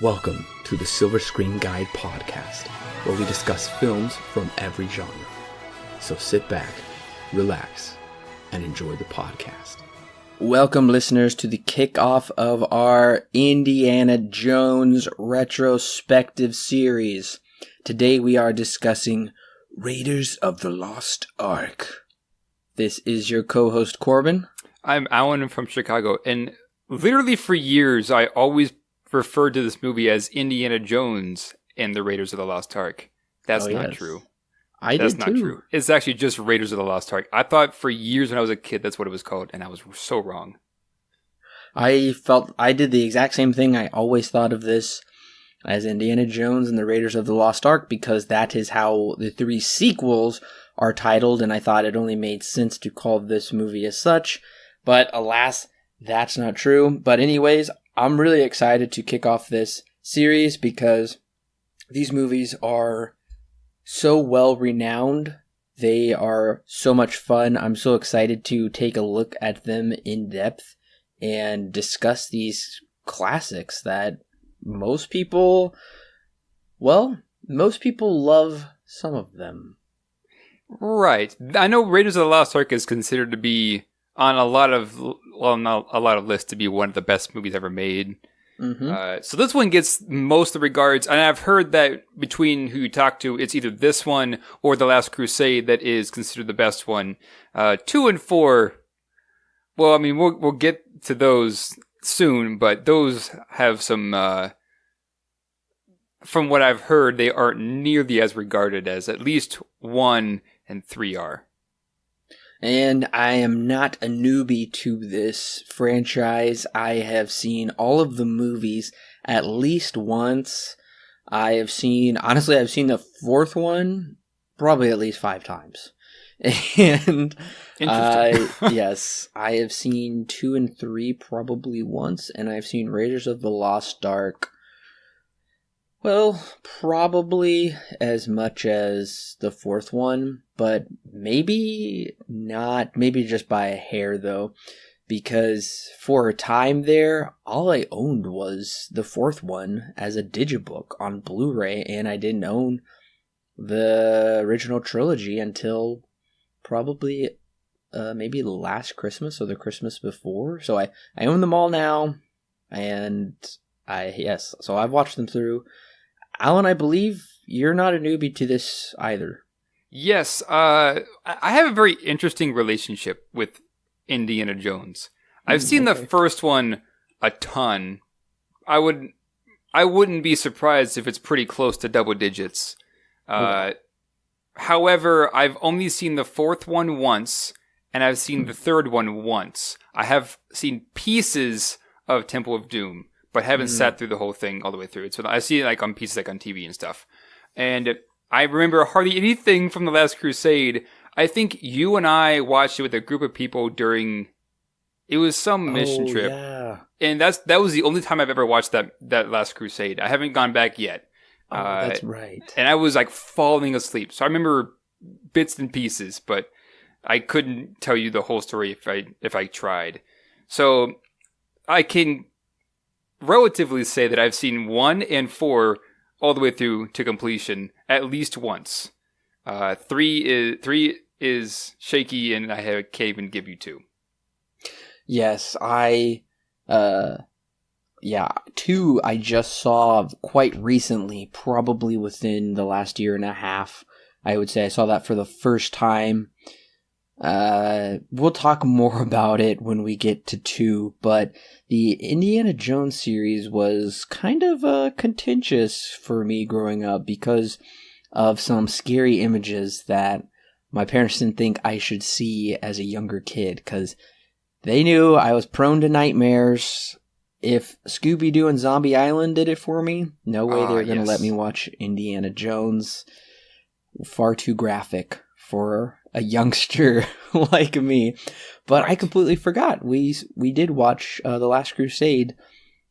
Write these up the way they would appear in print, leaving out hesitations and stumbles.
Welcome to the Silver Screen Guide podcast, where we discuss films from every genre. So sit back, relax, and enjoy the podcast. Welcome, listeners, to the kickoff of our Indiana Jones retrospective series. Today we are discussing Raiders of the Lost Ark. This is your co-host, Corbin. I'm Allen from Chicago, and literally for years I always referred to this movie as Indiana Jones and the Raiders of the Lost Ark. That's not true. That's not true. It's actually just Raiders of the Lost Ark. I thought for years when I was a kid that's what it was called, and I was so wrong. I did the exact same thing. I always thought of this as Indiana Jones and the Raiders of the Lost Ark because that is how the three sequels are titled, and I thought it only made sense to call this movie as such. But alas, that's not true. But anyways, I'm really excited to kick off this series because these movies are so well renowned. They are so much fun. I'm so excited to take a look at them in depth and discuss these classics that most people love some of them. Right. I know Raiders of the Lost Ark is considered to be on a lot of lists to be one of the best movies ever made. Mm-hmm. So this one gets most of the regards, and I've heard that between who you talk to, it's either this one or The Last Crusade that is considered the best one. 2 and 4, well, I mean, we'll get to those soon, but those have some, from what I've heard, they aren't nearly as regarded as at least 1 and 3 are. And I am not a newbie to this franchise. I have seen all of the movies at least once. I've seen the fourth one probably at least 5 times. And yes, I have seen 2 and 3 probably once, and I've seen Raiders of the Lost Ark, well, probably as much as the fourth one, but maybe not, maybe just by a hair though, because for a time there, all I owned was the fourth one as a digibook on Blu-ray, and I didn't own the original trilogy until probably maybe last Christmas or the Christmas before. So I own them all now, and so I've watched them through. Alan, I believe you're not a newbie to this either. Yes, I have a very interesting relationship with Indiana Jones. I've seen the first one a ton. I wouldn't be surprised if it's pretty close to double digits. However, I've only seen the fourth one once, and I've seen the third one once. I have seen pieces of Temple of Doom, but haven't sat through the whole thing all the way through. So I see it like on pieces, like on TV and stuff. And I remember hardly anything from The Last Crusade. I think you and I watched it with a group of people during, it was some mission trip. Yeah. And that was the only time I've ever watched that Last Crusade. I haven't gone back yet. Oh, that's right. And I was like falling asleep. So I remember bits and pieces, but I couldn't tell you the whole story if I tried. So I can relatively say that I've seen 1 and 4 all the way through to completion at least once. 3 is shaky, and I can't even give you 2. Yes, 2 I just saw quite recently, probably within the last year and a half. I would say I saw that for the first time. We'll talk more about it when we get to 2, but the Indiana Jones series was kind of contentious for me growing up because of some scary images that my parents didn't think I should see as a younger kid, because they knew I was prone to nightmares. If Scooby-Doo and Zombie Island did it for me, no way they were going to let me watch Indiana Jones. Far too graphic for a youngster like me. But right. I completely forgot. We did watch The Last Crusade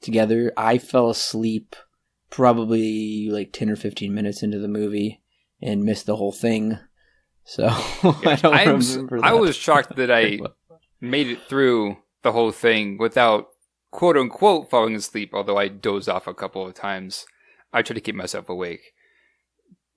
together. I fell asleep probably like 10 or 15 minutes into the movie and missed the whole thing. So I don't remember that. I was shocked that I made it through the whole thing without quote-unquote falling asleep, although I dozed off a couple of times. I try to keep myself awake.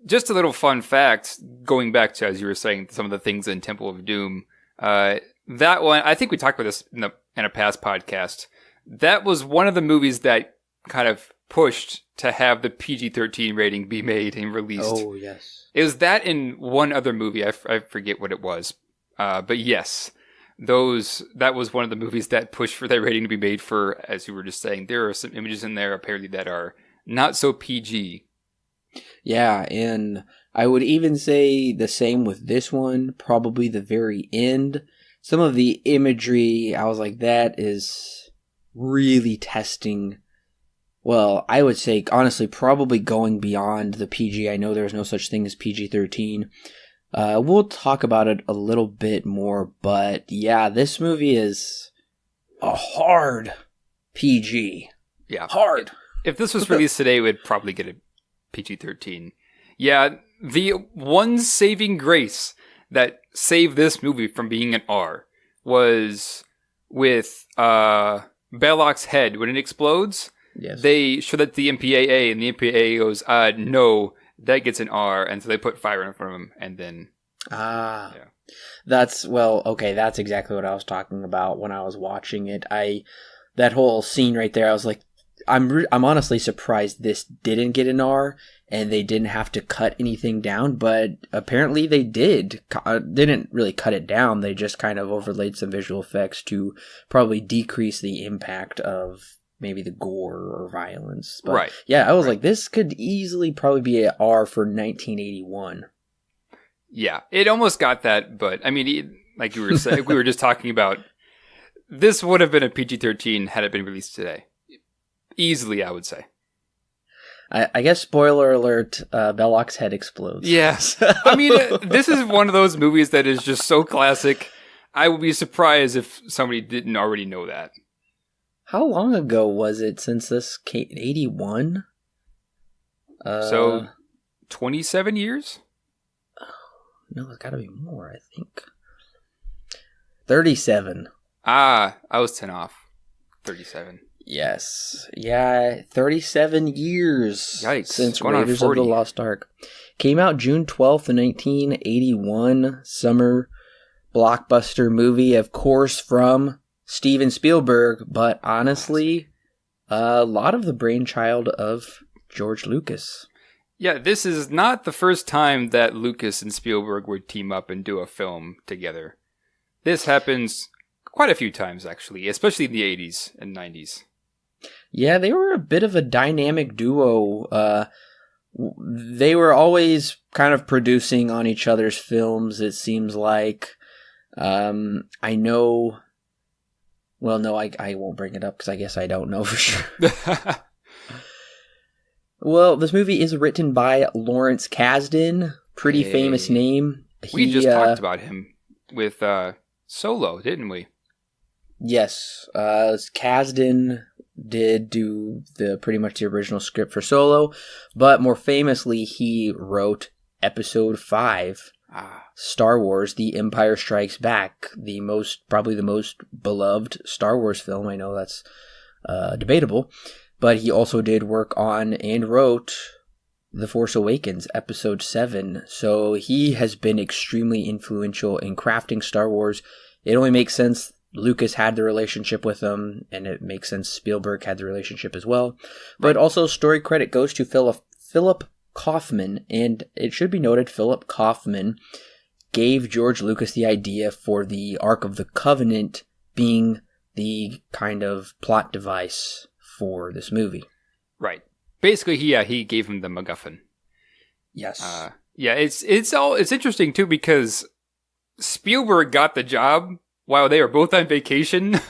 Just a little fun fact, going back to, as you were saying, some of the things in Temple of Doom. That one, I think we talked about this in a past podcast. That was one of the movies that kind of pushed to have the PG-13 rating be made and released. Oh, yes. It was that in one other movie. I forget what it was. But yes, that was one of the movies that pushed for that rating to be made for, as you were just saying, there are some images in there apparently that are not so PG. Yeah, and I would even say the same with this one, probably the very end. Some of the imagery, I was like, that is really testing. Well, I would say, honestly, probably going beyond the PG. I know there's no such thing as PG-13. We'll talk about it a little bit more, but yeah, this movie is a hard PG. Yeah. Hard. If this was released today, it would probably get a PG-13. Yeah, the one saving grace that saved this movie from being an R was with Belloq's head. When it explodes, Yes. they show that the MPAA, and the MPAA goes, no, that gets an R, and so they put fire in front of him, and then... Yeah. Yeah. Okay, that's exactly what I was talking about when I was watching it. That whole scene right there, I was like, I'm honestly surprised this didn't get an R and they didn't have to cut anything down, but apparently they did. They didn't really cut it down. They just kind of overlaid some visual effects to probably decrease the impact of maybe the gore or violence. But right. Yeah, I was like, this could easily probably be an R for 1981. Yeah, it almost got that, but I mean, like you were saying, we were just talking about, this would have been a PG-13 had it been released today. Easily, I would say. I guess, spoiler alert, Belloq's head explodes. Yes. I mean, this is one of those movies that is just so classic. I would be surprised if somebody didn't already know that. How long ago was it since this came? 81? So, 27 years? No, it's gotta be more, I think. 37. I was 10 off. 37. Yes. Yeah, 37 years Yikes. since Going on Raiders of 40. the Lost Ark. Came out June 12th, 1981. Summer blockbuster movie, of course, from Steven Spielberg, but honestly, a lot of the brainchild of George Lucas. Yeah, this is not the first time that Lucas and Spielberg would team up and do a film together. This happens quite a few times, actually, especially in the 80s and 90s. Yeah, they were a bit of a dynamic duo. They were always kind of producing on each other's films, it seems like. I know... Well, no, I won't bring it up because I guess I don't know for sure. Well, this movie is written by Lawrence Kasdan. Pretty famous name. We just talked about him with Solo, didn't we? Yes. Kasdan did do pretty much the original script for Solo, but more famously, he wrote Episode 5, Star Wars: The Empire Strikes Back, probably the most beloved Star Wars film. I know that's debatable, but he also did work on and wrote The Force Awakens, Episode 7. So he has been extremely influential in crafting Star Wars. It only makes sense Lucas had the relationship with him, and it makes sense Spielberg had the relationship as well. But also, story credit goes to Philip Kaufman, and it should be noted Philip Kaufman gave George Lucas the idea for the Ark of the Covenant being the kind of plot device for this movie. Right. Basically, he gave him the MacGuffin. Yes. Yeah, it's interesting too because Spielberg got the job while they were both on vacation.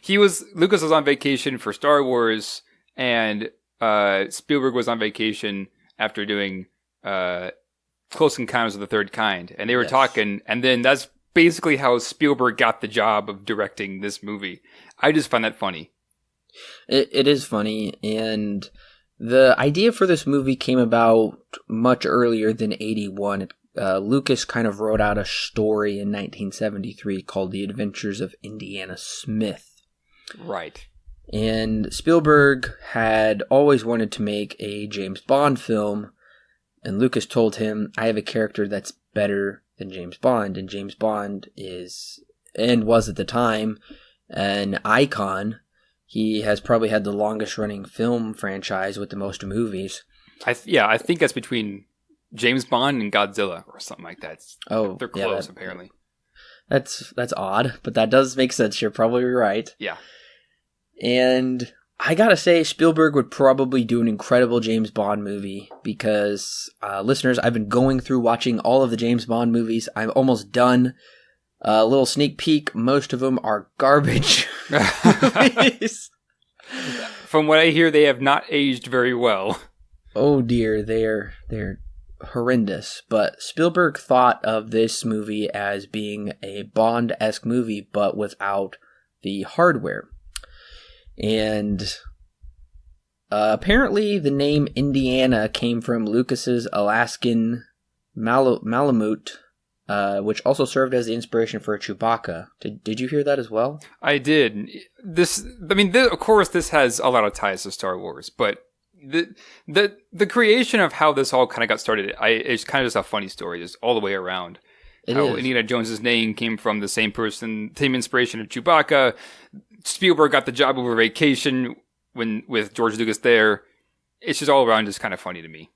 Lucas was on vacation for Star Wars, and Spielberg was on vacation after doing Close Encounters of the Third Kind, and they were talking, and then that's basically how Spielberg got the job of directing this movie. I just find that funny. It is funny, and the idea for this movie came about much earlier than 81. Lucas kind of wrote out a story in 1973 called The Adventures of Indiana Smith. Right. And Spielberg had always wanted to make a James Bond film, and Lucas told him, I have a character that's better than James Bond, and James Bond is, and was at the time, an icon. He has probably had the longest running film franchise with the most movies. I think that's between James Bond and Godzilla or something like that. They're close, apparently. That's odd, but that does make sense. You're probably right. Yeah. And I gotta say, Spielberg would probably do an incredible James Bond movie because, listeners, I've been going through watching all of the James Bond movies. I'm almost done. A little sneak peek, most of them are garbage movies. From what I hear, they have not aged very well. Oh dear, they're horrendous. But Spielberg thought of this movie as being a Bond-esque movie, but without the hardware. And apparently the name Indiana came from Lucas's Alaskan Malamute, which also served as the inspiration for Chewbacca. Did you hear that as well? I did. Of course, this has a lot of ties to Star Wars, but the creation of how this all kind of got started, it's kind of just a funny story, just all the way around. How Indiana Jones's name came from the same inspiration of Chewbacca. Spielberg got the job over vacation with George Lucas there. It's just all around just kind of funny to me.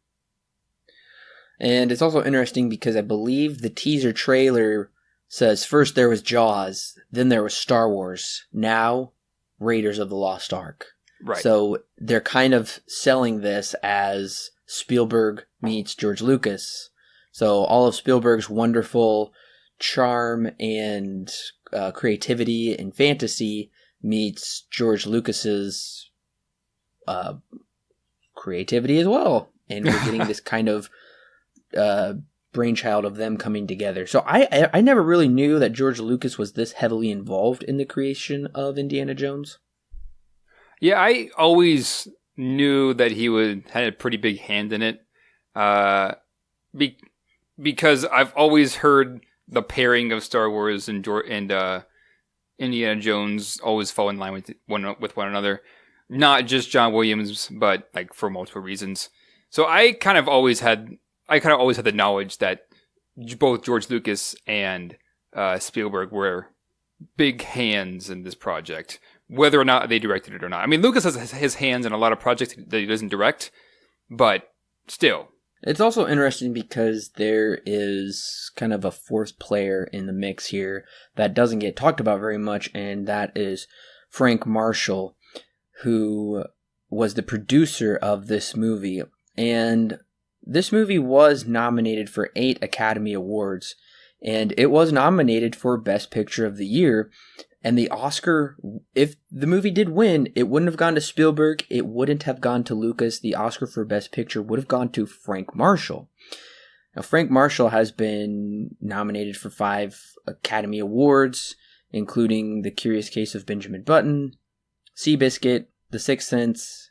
And it's also interesting because I believe the teaser trailer says first there was Jaws, then there was Star Wars, now Raiders of the Lost Ark. Right. So they're kind of selling this as Spielberg meets George Lucas. So all of Spielberg's wonderful charm and creativity and fantasy meets George Lucas's creativity as well. And we're getting this kind of brainchild of them coming together. So I never really knew that George Lucas was this heavily involved in the creation of Indiana Jones. Yeah, I always knew that he had a pretty big hand in it. Because I've always heard the pairing of Star Wars and Indiana Jones always fall in line with one another. Not just John Williams, but like for multiple reasons. So I kind of always had the knowledge that both George Lucas and Spielberg were big hands in this project, whether or not they directed it or not. I mean, Lucas has his hands in a lot of projects that he doesn't direct, but still. It's also interesting because there is kind of a fourth player in the mix here that doesn't get talked about very much, and that is Frank Marshall, who was the producer of this movie. And this movie was nominated for 8 Academy Awards, and it was nominated for Best Picture of the Year. And the Oscar, if the movie did win, it wouldn't have gone to Spielberg. It wouldn't have gone to Lucas. The Oscar for Best Picture would have gone to Frank Marshall. Now, Frank Marshall has been nominated for 5 Academy Awards, including The Curious Case of Benjamin Button, Seabiscuit, The Sixth Sense,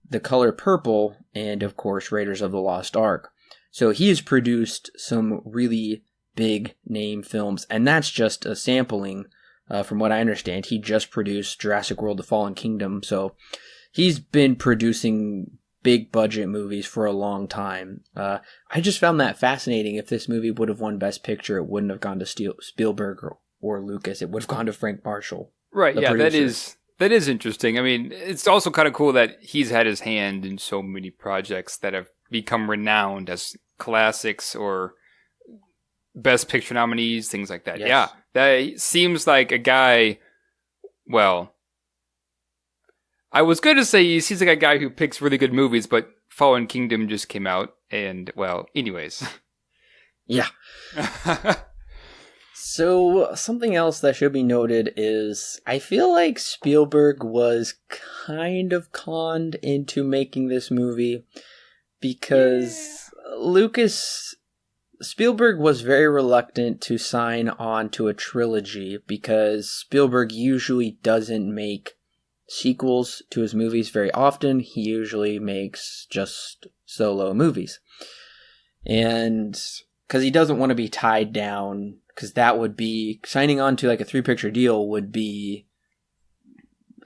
The Color Purple, and, of course, Raiders of the Lost Ark. So he has produced some really big name films, and that's just a sampling. From what I understand, he just produced Jurassic World: The Fallen Kingdom, so he's been producing big budget movies for a long time. I just found that fascinating. If this movie would have won Best Picture, it wouldn't have gone to Spielberg or Lucas. It would have gone to Frank Marshall. Right, yeah, producer. That is interesting. I mean, it's also kind of cool that he's had his hand in so many projects that have become renowned as classics or Best Picture nominees, things like that. Yes. Yeah, that seems like a guy, well, I was going to say he seems like a guy who picks really good movies, but Fallen Kingdom just came out, and, well, anyways. Yeah. So, something else that should be noted is, I feel like Spielberg was kind of conned into making this movie, because Spielberg was very reluctant to sign on to a trilogy because Spielberg usually doesn't make sequels to his movies very often. He usually makes just solo movies. And because he doesn't want to be tied down, because that would be, signing on to like a 3-picture deal would be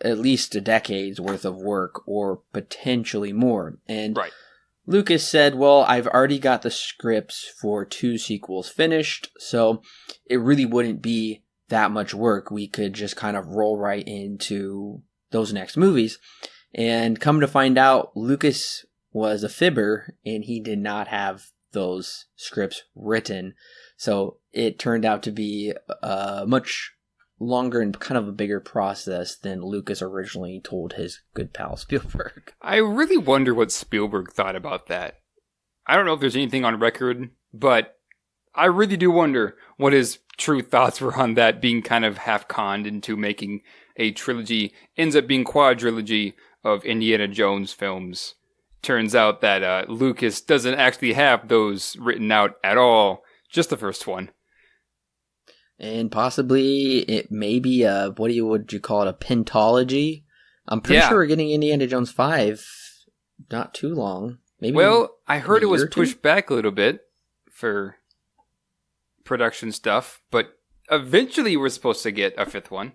at least a decade's worth of work, or potentially more. And Right. Lucas said, well, I've already got the scripts for 2 sequels finished, so it really wouldn't be that much work. We could just kind of roll right into those next movies. And come to find out, Lucas was a fibber, and he did not have those scripts written. So it turned out to be a much longer and kind of a bigger process than Lucas originally told his good pal Spielberg. I really wonder what Spielberg thought about that. I don't know if there's anything on record, but I really do wonder what his true thoughts were on that, being kind of half-conned into making a trilogy. Ends up being quadrilogy of Indiana Jones films. Turns out that Lucas doesn't actually have those written out at all, just the first one. And possibly it may be what would you call it, a pentology? I'm pretty sure we're getting Indiana Jones 5 not too long. Maybe. Well, I heard it was pushed back a little bit for production stuff, but eventually we're supposed to get a 5th one.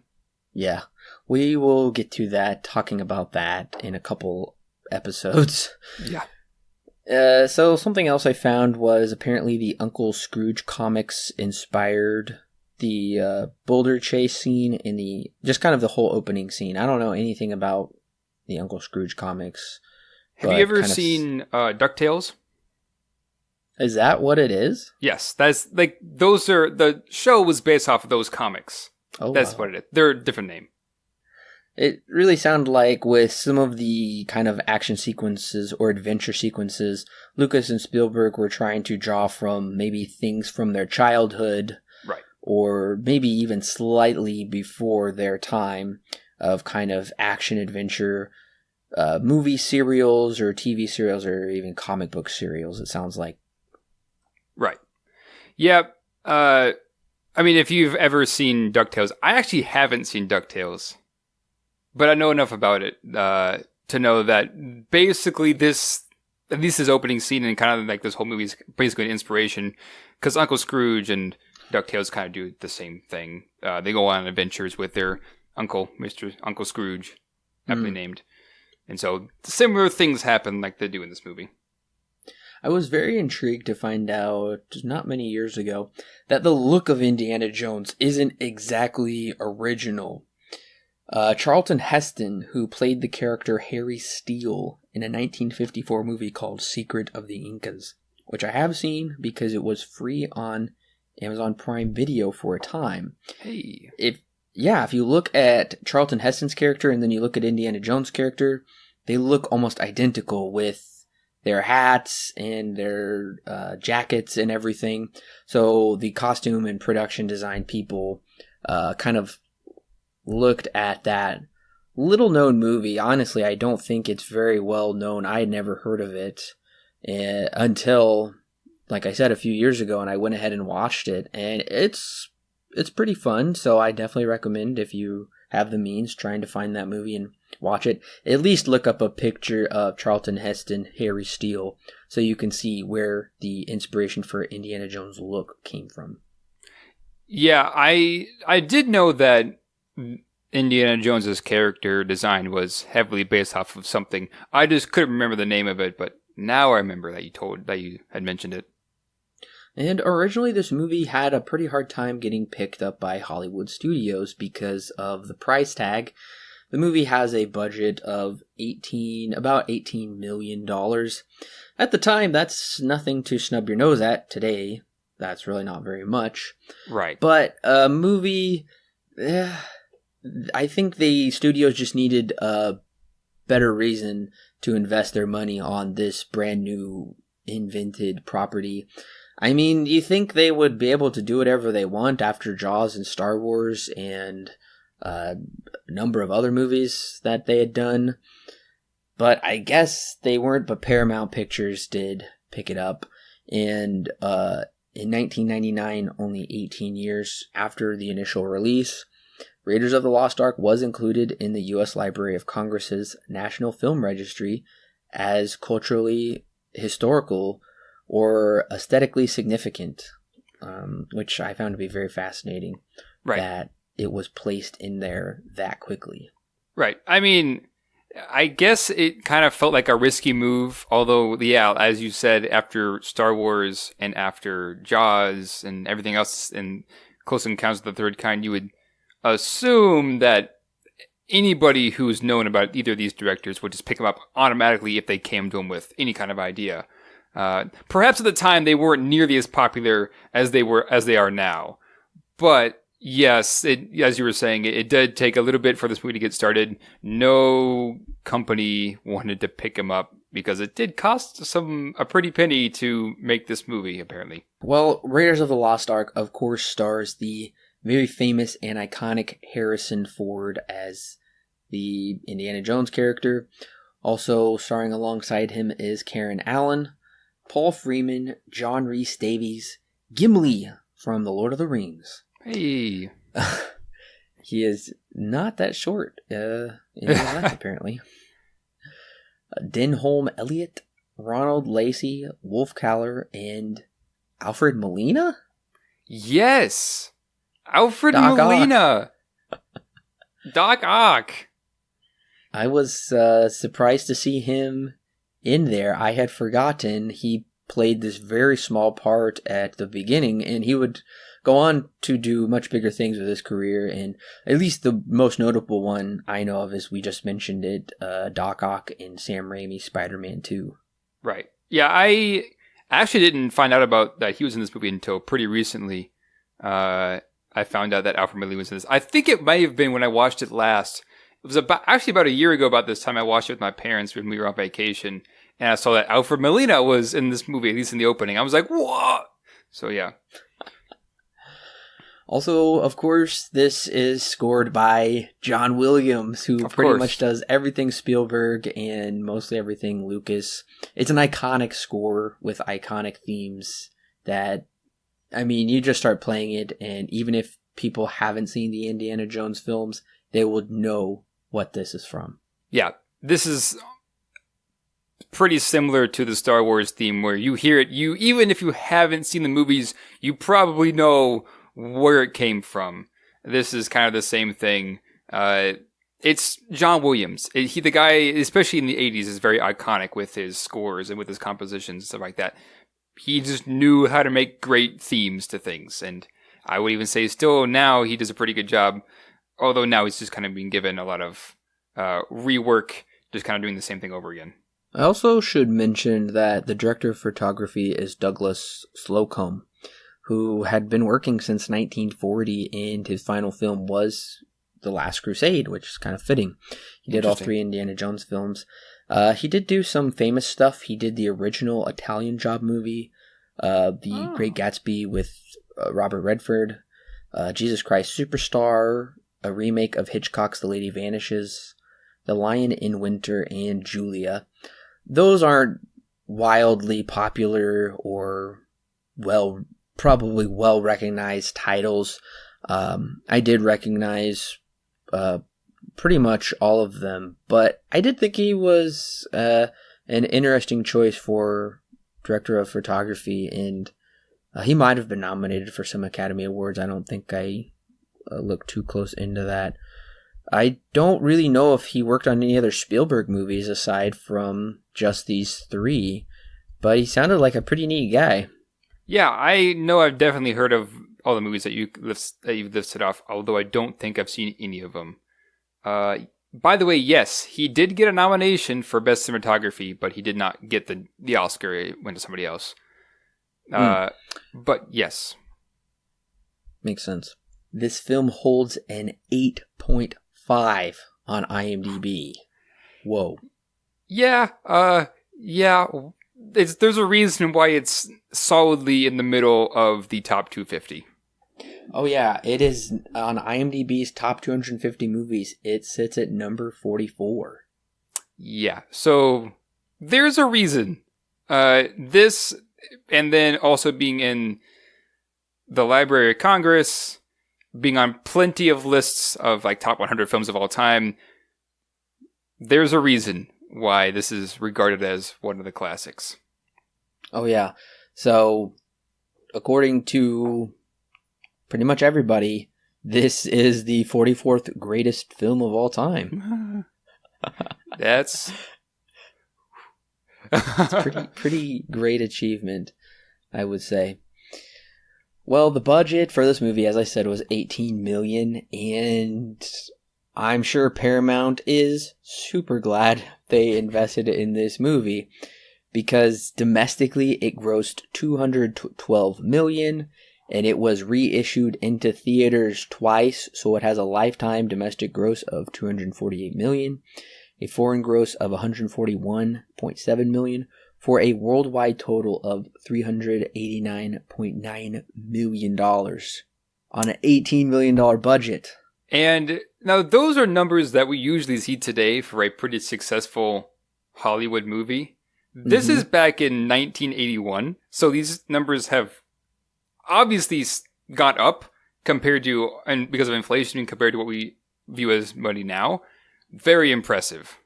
Yeah, we will get to that, talking about that in a couple episodes. Yeah. So something else I found was apparently the Uncle Scrooge comics inspired the boulder chase scene in just kind of the whole opening scene. I don't know anything about the Uncle Scrooge comics. Have you ever seen DuckTales? Is that what it is? Yes, that's like the show was based off of those comics. Oh, that's wow. what it is. They're a different name. It really sounded like with some of the kind of action sequences or adventure sequences, Lucas and Spielberg were trying to draw from maybe things from their childhood. Right. Or maybe even slightly before their time of kind of action adventure movie serials or TV serials or even comic book serials, it sounds like. Right. Yeah. I mean, if you've ever seen DuckTales, I actually haven't seen DuckTales, but I know enough about it to know that basically this, at least his opening scene and kind of like this whole movie is basically an inspiration, because Uncle Scrooge and DuckTales kind of do the same thing. They go on adventures with their uncle, Mr. Uncle Scrooge, aptly named. And so similar things happen like they do in this movie. I was very intrigued to find out not many years ago that the look of Indiana Jones isn't exactly original. Charleton Heston, who played the character Harry Steele in a 1954 movie called Secret of the Incas, which I have seen because it was free on Amazon Prime Video for a time. Hey. If you look at Charlton Heston's character and then you look at Indiana Jones' character, they look almost identical with their hats and their jackets and everything. So the costume and production design people kind of looked at that little known movie. Honestly, I don't think it's very well known. I had never heard of it until, like I said, a few years ago, and I went ahead and watched it, and it's pretty fun. So I definitely recommend, if you have the means, trying to find that movie and watch it. At least look up a picture of Charlton Heston, Harry Steele, so you can see where the inspiration for Indiana Jones' look came from. Yeah, I did know that Indiana Jones's character design was heavily based off of something. I just couldn't remember the name of it, but now I remember that you had mentioned it. And originally this movie had a pretty hard time getting picked up by Hollywood studios because of the price tag. The movie has a budget of about $18 million. At the time, that's nothing to snub your nose at. Today, that's really not very much. Right. But a movie, I think the studios just needed a better reason to invest their money on this brand new invented property. I mean, you think they would be able to do whatever they want after Jaws and Star Wars and a number of other movies that they had done. But I guess they weren't, but Paramount Pictures did pick it up. And in 1999, only 18 years after the initial release, Raiders of the Lost Ark was included in the U.S. Library of Congress's National Film Registry as culturally historical or aesthetically significant, which I found to be very fascinating. Right. That it was placed in there that quickly. Right. I mean, I guess it kind of felt like a risky move, although, yeah, as you said, after Star Wars and after Jaws and everything else in Close Encounters of the Third Kind, you would assume that anybody who's known about either of these directors would just pick them up automatically if they came to them with any kind of idea. Perhaps at the time they weren't nearly as popular as they are now, but yes, as you were saying, it did take a little bit for this movie to get started. No company wanted to pick him up because it did cost a pretty penny to make this movie, apparently. Well, Raiders of the Lost Ark, of course, stars the very famous and iconic Harrison Ford as the Indiana Jones character. Also starring alongside him is Corbin Allen, Paul Freeman, John Rhys Davies, Gimli from The Lord of the Rings. Hey. He is not that short in real life, apparently. Denholm Elliott, Ronald Lacey, Wolf Kaller, and Alfred Molina? Yes! Alfred Doc Molina! Doc Ock! I was surprised to see him in there. I had forgotten he played this very small part at the beginning, and he would go on to do much bigger things with his career, and at least the most notable one I know of is, we just mentioned it, Doc Ock in Sam Raimi's Spider-Man 2. Right. Yeah, I actually didn't find out about that he was in this movie until pretty recently. I found out that Alfred Molina was in this. I think it might have been when I watched it last. It was about a year ago about this time. I watched it with my parents when we were on vacation, and I saw that Alfred Molina was in this movie, at least in the opening. I was like, what? So, yeah. Also, of course, this is scored by John Williams, who pretty much does everything Spielberg and mostly everything Lucas. It's an iconic score with iconic themes that, I mean, you just start playing it, and even if people haven't seen the Indiana Jones films, they would know what this is from. Yeah, this is pretty similar to the Star Wars theme, where you hear it, even if you haven't seen the movies, you probably know where it came from. This is kind of the same thing. It's John Williams. The guy, especially in the 80s, is very iconic with his scores and with his compositions and stuff like that. He just knew how to make great themes to things, and I would even say still now he does a pretty good job, although now he's just kind of being given a lot of rework, just kind of doing the same thing over again. I also should mention that the director of photography is Douglas Slocum, who had been working since 1940, and his final film was The Last Crusade, which is kind of fitting. He did all 3 Indiana Jones films. He did do some famous stuff. He did the original Italian Job movie, The Great Gatsby with Robert Redford, Jesus Christ Superstar, a remake of Hitchcock's The Lady Vanishes, The Lion in Winter, and Julia. Those aren't wildly popular or probably well-recognized titles. I did recognize pretty much all of them, but I did think he was an interesting choice for director of photography, and he might have been nominated for some Academy Awards. I don't think I looked too close into that. I don't really know if he worked on any other Spielberg movies aside from just these 3, but he sounded like a pretty neat guy. Yeah, I know I've definitely heard of all the movies that you've listed off, although I don't think I've seen any of them. By the way, yes, he did get a nomination for Best Cinematography, but he did not get the Oscar. It went to somebody else. But yes. Makes sense. This film holds an 8.5 on IMDb. Whoa. Yeah, there's a reason why it's solidly in the middle of the top 250. Oh yeah, it is on IMDb's top 250 movies. It sits at number 44. Yeah, so there's a reason. This, and then also being in the Library of Congress, being on plenty of lists of like top 100 films of all time. There's a reason why this is regarded as one of the classics. Oh yeah. So, according to pretty much everybody, This is the 44th greatest film of all time. That's pretty great achievement, I would say. Well, the budget for this movie, as I said, was $18 million, and I'm sure Paramount is super glad they invested in this movie, because domestically it grossed $212 million, and it was reissued into theaters twice, so it has a lifetime domestic gross of $248 million, a foreign gross of $141.7 million, for a worldwide total of $389.9 million on an $18 million budget. And now those are numbers that we usually see today for a pretty successful Hollywood movie. This is back in 1981, so these numbers have obviously gone up compared to, and because of inflation, compared to what we view as money now. Very impressive.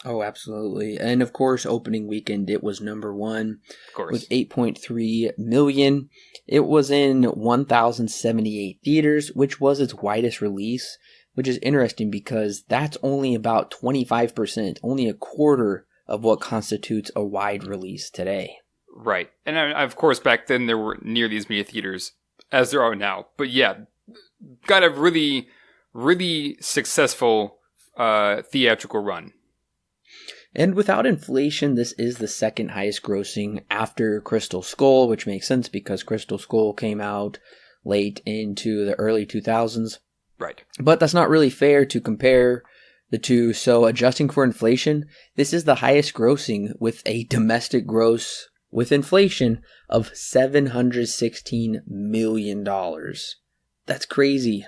Oh, absolutely. And of course, opening weekend, it was number one. Of course. With 8.3 million. It was in 1,078 theaters, which was its widest release, which is interesting because that's only about 25%, only a quarter of what constitutes a wide release today. Right. And of course, back then there were nearly as many theaters as there are now. But yeah, got a really, really successful theatrical run. And without inflation, this is the second highest grossing after Crystal Skull, which makes sense because Crystal Skull came out late into the early 2000s. Right. But that's not really fair to compare the two. So adjusting for inflation, this is the highest grossing with a domestic gross with inflation of $716 million. That's crazy.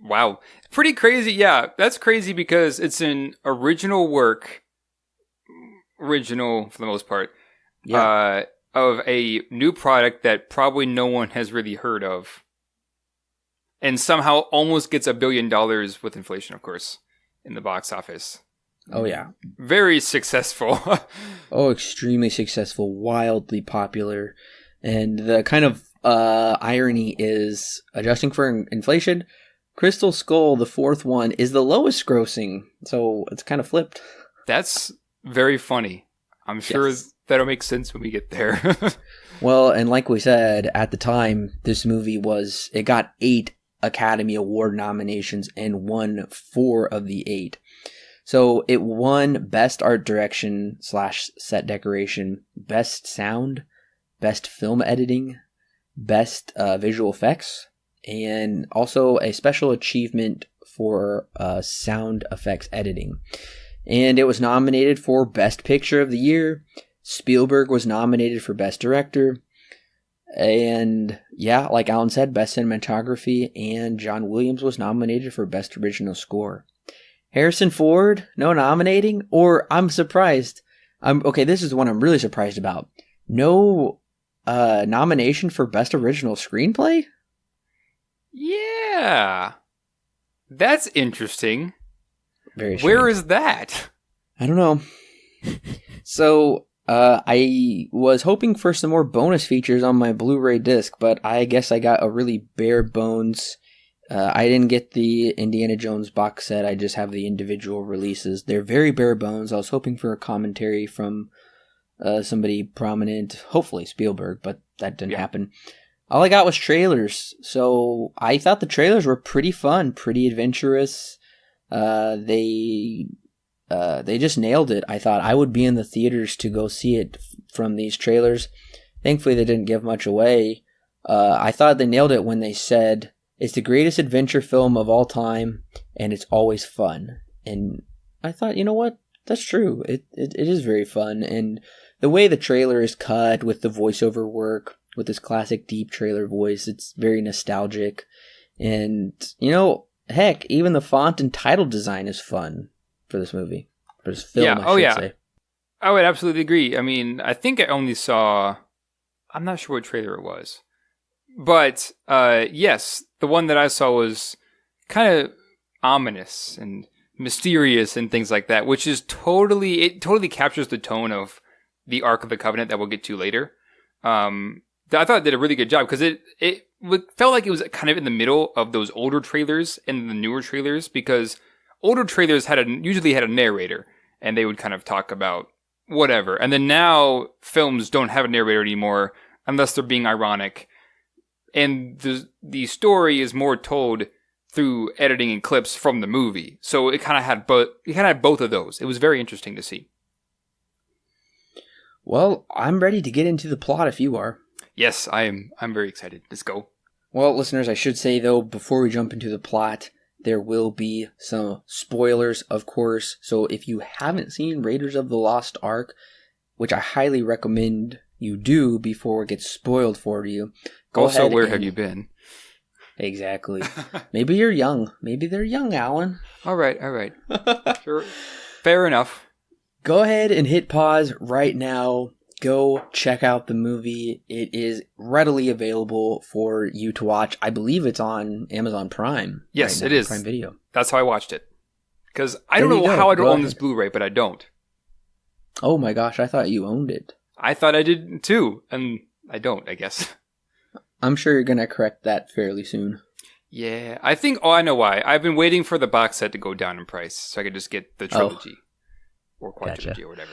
Wow. Pretty crazy. Yeah, that's crazy because it's an original work, original for the most part, of a new product that probably no one has really heard of. And somehow almost gets $1 billion with inflation, of course, in the box office. Oh, yeah. Very successful. Oh, extremely successful, wildly popular. And the kind of irony is, adjusting for inflation, Crystal Skull, the fourth one, is the lowest grossing. So it's kind of flipped. That's very funny. I'm sure that'll make sense when we get there. Well, and like we said, at the time, this movie it got 8 Academy Award nominations and won 4 of the 8. So it won Best Art Direction / Set Decoration, Best Sound, Best Film Editing, Best Visual Effects, and also a special achievement for sound effects editing. And it was nominated for Best Picture of the Year. Spielberg was nominated for Best Director. And yeah, like Alan said, Best Cinematography, and John Williams was nominated for Best Original Score. Harrison Ford, no nominating? Or I'm surprised. Okay, this is the one I'm really surprised about. No nomination for Best Original Screenplay? Yeah. That's interesting. Very strange. Where is that? I don't know. So, I was hoping for some more bonus features on my Blu-ray disc, but I guess I got a really bare bones. I didn't get the Indiana Jones box set. I just have the individual releases. They're very bare bones. I was hoping for a commentary from somebody prominent, hopefully Spielberg, but that didn't happen. All I got was trailers. So I thought the trailers were pretty fun, pretty adventurous. They just nailed it. I thought I would be in the theaters to go see it from these trailers. Thankfully, they didn't give much away. I thought they nailed it when they said, it's the greatest adventure film of all time, and it's always fun. And I thought, you know what? That's true. It is very fun. And the way the trailer is cut with the voiceover work, with this classic deep trailer voice, it's very nostalgic. And, you know, heck, even the font and title design is fun for this movie. For this film, I should say. I would absolutely agree. I mean, I think I only saw... I'm not sure what trailer it was. But, yes, the one that I saw was kind of ominous and mysterious and things like that, which is totally captures the tone of the Ark of the Covenant that we'll get to later. I thought it did a really good job because it felt like it was kind of in the middle of those older trailers and the newer trailers, because older trailers usually had a narrator, and they would kind of talk about whatever. And then now films don't have a narrator anymore unless they're being ironic. And the story is more told through editing and clips from the movie. So it kind of had both of those. It was very interesting to see. Well, I'm ready to get into the plot if you are. Yes, I am. I'm very excited. Let's go. Well, listeners, I should say, though, before we jump into the plot, there will be some spoilers, of course. So if you haven't seen Raiders of the Lost Ark, which I highly recommend you do before it gets spoiled for you, go ahead. Also, where have you been? Exactly. Maybe you're young. Maybe they're young, Alan. All right. Sure. Fair enough. Go ahead and hit pause right now. Go check out the movie. It is readily available for you to watch. I believe it's on Amazon Prime. Yes, right it is. Prime Video. That's how I watched it. Because I don't know how I don't own this Blu-ray, but I don't. Oh my gosh, I thought you owned it. I thought I did too, and I don't, I guess. I'm sure you're going to correct that fairly soon. Yeah, I think, I know why. I've been waiting for the box set to go down in price so I could just get the trilogy or quadrilogy or whatever.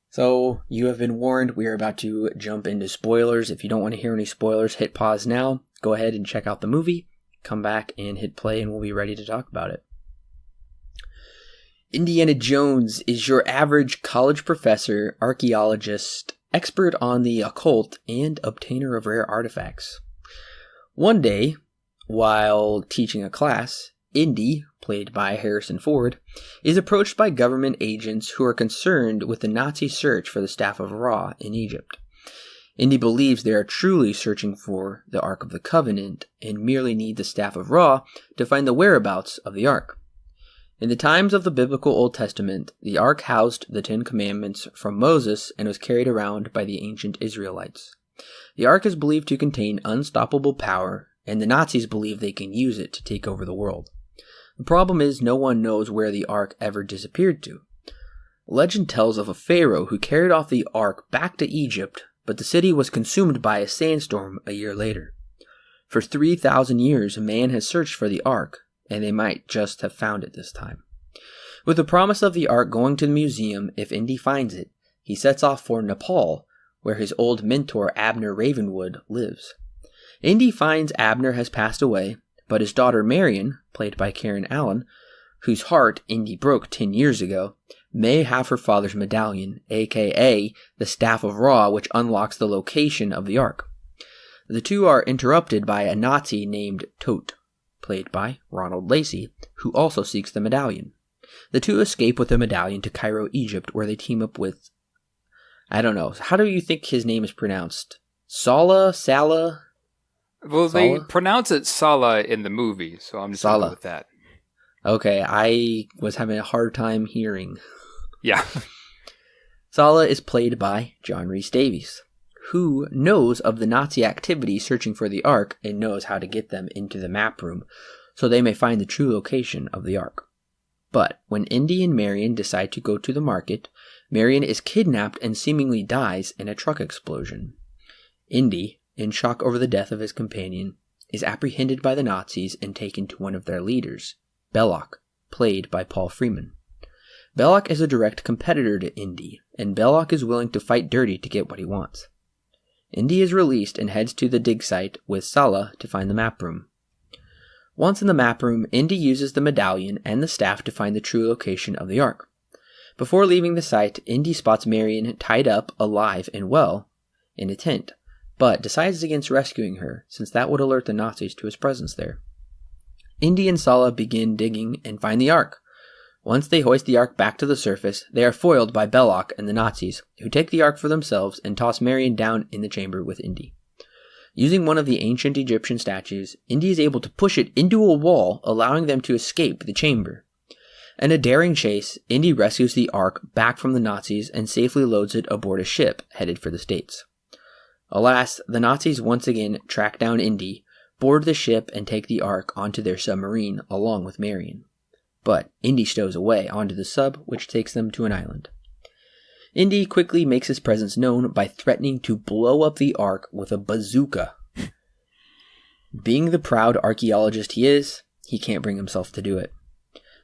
So, you have been warned. We are about to jump into spoilers. If you don't want to hear any spoilers, hit pause now. Go ahead and check out the movie. Come back and hit play, and we'll be ready to talk about it. Indiana Jones is your average college professor, archaeologist, expert on the occult, and obtainer of rare artifacts. One day, while teaching a class, Indy, played by Harrison Ford, is approached by government agents who are concerned with the Nazi search for the Staff of Ra in Egypt. Indy believes they are truly searching for the Ark of the Covenant and merely need the Staff of Ra to find the whereabouts of the Ark. In the times of the biblical Old Testament, the Ark housed the Ten Commandments from Moses and was carried around by the ancient Israelites. The Ark is believed to contain unstoppable power, and the Nazis believe they can use it to take over the world. The problem is no one knows where the Ark ever disappeared to. Legend tells of a pharaoh who carried off the Ark back to Egypt, but the city was consumed by a sandstorm a year later. For 3,000 years, man has searched for the Ark, and they might just have found it this time. With the promise of the Ark going to the museum if Indy finds it, he sets off for Nepal, where his old mentor Abner Ravenwood lives. Indy finds Abner has passed away, but his daughter Marion, played by Corbin and Allen, whose heart Indy broke 10 years ago, may have her father's medallion, aka the Staff of Ra, which unlocks the location of the Ark. The two are interrupted by a Nazi named Tote, played by Ronald Lacey, who also seeks the medallion. The two escape with the medallion to Cairo, Egypt, where they team up with... I don't know. How do you think his name is pronounced? Salah? Well, Sala? they pronounce it Salah in the movie, so I'm just going with that. Okay, I was having a hard time hearing. Yeah. Salah is played by John Rhys Davies, who knows of the Nazi activity searching for the Ark and knows how to get them into the map room so they may find the true location of the Ark. But when Indy and Marion decide to go to the market, Marion is kidnapped and seemingly dies in a truck explosion. Indy, in shock over the death of his companion, is apprehended by the Nazis and taken to one of their leaders, Belloc, played by Paul Freeman. Belloc is a direct competitor to Indy, and Belloc is willing to fight dirty to get what he wants. Indy is released and heads to the dig site with Salah to find the map room. Once in the map room, Indy uses the medallion and the staff to find the true location of the Ark. Before leaving the site, Indy spots Marion tied up, alive and well, in a tent, but decides against rescuing her, since that would alert the Nazis to his presence there. Indy and Salah begin digging and find the Ark. Once they hoist the Ark back to the surface, they are foiled by Belloc and the Nazis, who take the Ark for themselves and toss Marion down in the chamber with Indy. Using one of the ancient Egyptian statues, Indy is able to push it into a wall, allowing them to escape the chamber. In a daring chase, Indy rescues the Ark back from the Nazis and safely loads it aboard a ship headed for the States. Alas, the Nazis once again track down Indy, board the ship, and take the Ark onto their submarine along with Marion. But Indy stows away onto the sub, which takes them to an island. Indy quickly makes his presence known by threatening to blow up the Ark with a bazooka. Being the proud archaeologist he is, he can't bring himself to do it.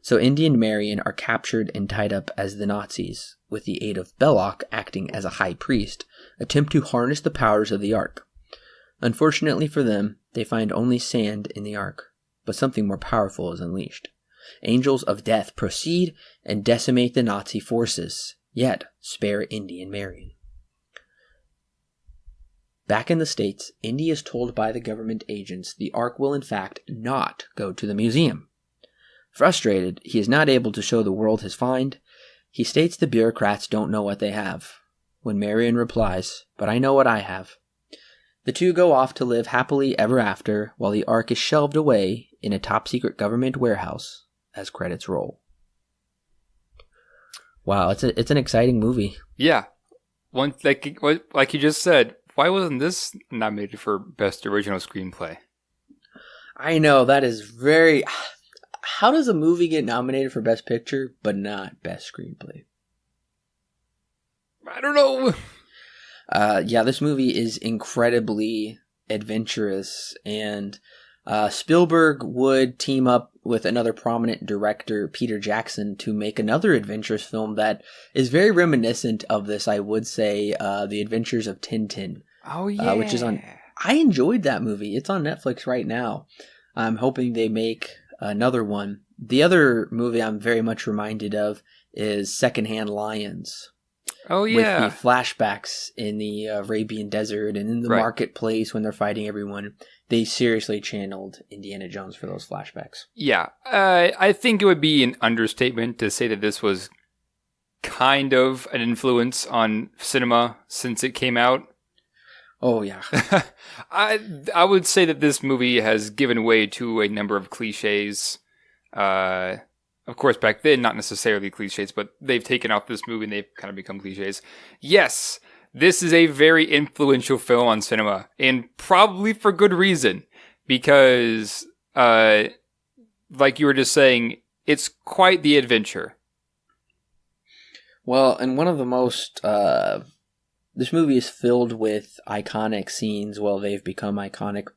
So Indy and Marion are captured and tied up as the Nazis, with the aid of Belloc acting as a high priest, attempt to harness the powers of the Ark. Unfortunately for them, they find only sand in the Ark, but something more powerful is unleashed. Angels of death proceed and decimate the Nazi forces, yet spare Indy and Marion. Back in the States, Indy is told by the government agents the Ark will in fact not go to the museum. Frustrated, he is not able to show the world his find. He states the bureaucrats don't know what they have, when Marion replies, "But I know what I have." The two go off to live happily ever after, while the Ark is shelved away in a top-secret government warehouse as credits roll. Wow, it's an exciting movie. Yeah. Like you just said, why wasn't this nominated for Best Original Screenplay? I know, that is very... How does a movie get nominated for Best Picture, but not Best Screenplay? I don't know. Yeah, this movie is incredibly adventurous, and Spielberg would team up with another prominent director, Peter Jackson, to make another adventurous film that is very reminiscent of this, I would say, The Adventures of Tintin. Oh, yeah. Which is on... I enjoyed that movie. It's on Netflix right now. I'm hoping they make another one. The other movie I'm very much reminded of is Secondhand Lions. Oh, yeah. With the flashbacks in the Arabian desert and in the marketplace when they're fighting everyone. They seriously channeled Indiana Jones for those flashbacks. Yeah. I think it would be an understatement to say that this was kind of an influence on cinema since it came out. Oh, yeah. I would say that this movie has given way to a number of cliches. Of course, back then, not necessarily cliches, but they've taken off this movie and they've kind of become cliches. Yes, this is a very influential film on cinema, and probably for good reason, because, like you were just saying, it's quite the adventure. Well, and one of the most... This movie is filled with iconic scenes. Well, they've become iconic.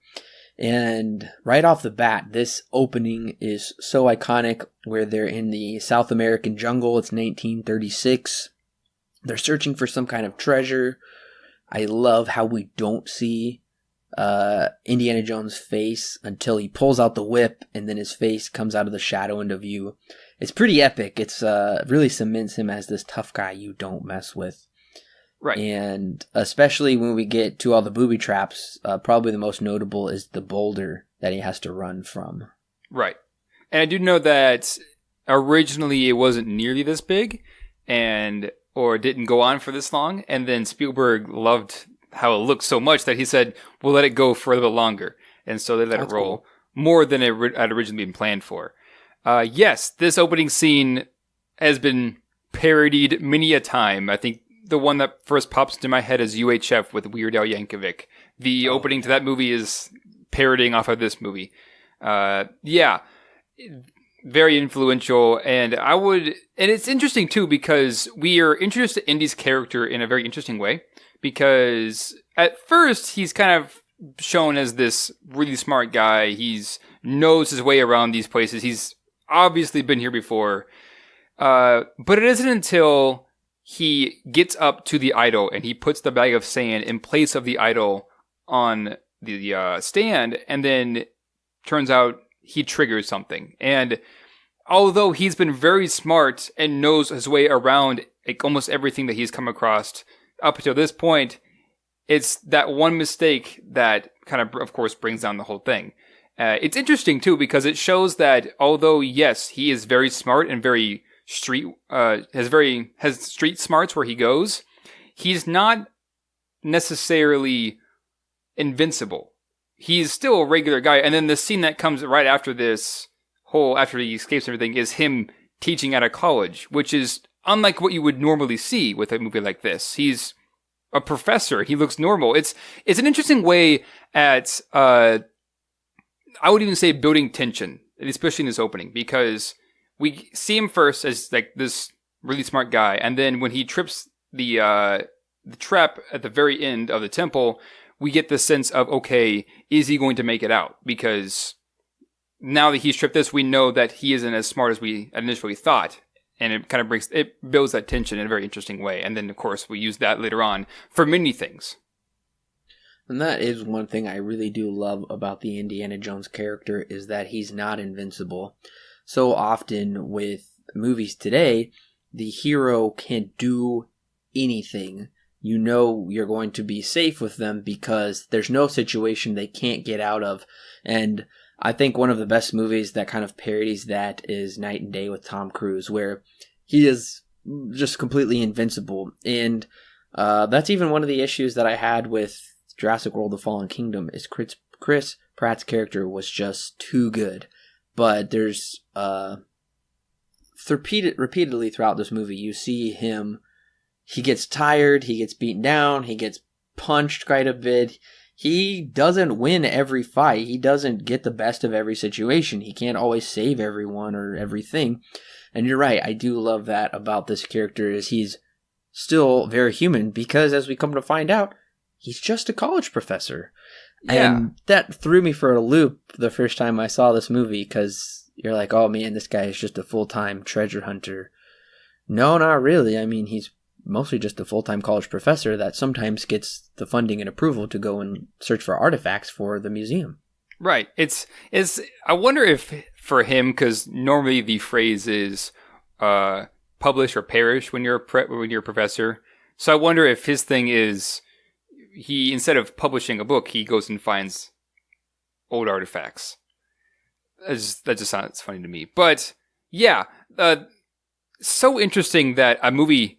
And right off the bat, this opening is so iconic where they're in the South American jungle. It's 1936. They're searching for some kind of treasure. I love how we don't see Indiana Jones' face until he pulls out the whip and then his face comes out of the shadow into view. It's pretty epic. It's really cements him as this tough guy you don't mess with. Right. And especially when we get to all the booby traps, probably the most notable is the boulder that he has to run from. Right. And I do know that originally it wasn't nearly this big or didn't go on for this long. And then Spielberg loved how it looked so much that he said, we'll let it go for a little bit longer. And so they let it roll more than it had originally been planned for. Yes, this opening scene has been parodied many a time. I think the one that first pops into my head is UHF with Weird Al Yankovic. The opening to that movie is parodying off of this movie. Yeah, very influential. And it's interesting too, because we are introduced to Indy's character in a very interesting way, because at first he's kind of shown as this really smart guy. He's knows his way around these places. He's obviously been here before. But it isn't until he gets up to the idol and he puts the bag of sand in place of the idol on the stand, and then turns out he triggers something. And although he's been very smart and knows his way around like almost everything that he's come across up until this point, it's that one mistake that kind of course, brings down the whole thing. It's interesting too, because it shows that although, yes, he is very smart and very has street smarts where he goes, he's not necessarily invincible. He's still a regular guy. And then the scene that comes right after this after he escapes everything, is him teaching at a college, which is unlike what you would normally see with a movie like this. He's a professor. He looks normal. It's an interesting way at, I would even say, building tension, especially in this opening, because we see him first as like this really smart guy, and then when he trips the trap at the very end of the temple, we get the sense of, okay, is he going to make it out? Because now that he's tripped this, we know that he isn't as smart as we initially thought. And it kind of builds that tension in a very interesting way. And then, of course, we use that later on for many things. And that is one thing I really do love about the Indiana Jones character, is that he's not invincible. So often with movies today, the hero can't do anything. You know you're going to be safe with them because there's no situation they can't get out of. And I think one of the best movies that kind of parodies that is Night and Day with Tom Cruise, where he is just completely invincible. And that's even one of the issues that I had with Jurassic World: The Fallen Kingdom, is Chris Pratt's character was just too good. But there's repeatedly throughout this movie, you see him, he gets tired, he gets beaten down, he gets punched quite a bit. He doesn't win every fight. He doesn't get the best of every situation. He can't always save everyone or everything. And you're right, I do love that about this character, is he's still very human, because as we come to find out, he's just a college professor. Yeah. And that threw me for a loop the first time I saw this movie, because you're like, oh man, this guy is just a full-time treasure hunter. No, not really. I mean, he's mostly just a full-time college professor that sometimes gets the funding and approval to go and search for artifacts for the museum. Right. It's. I wonder if for him, because normally the phrase is publish or perish when you're a professor. So I wonder if his thing is, he, instead of publishing a book, he goes and finds old artifacts. That just sounds funny to me. But yeah, so interesting that a movie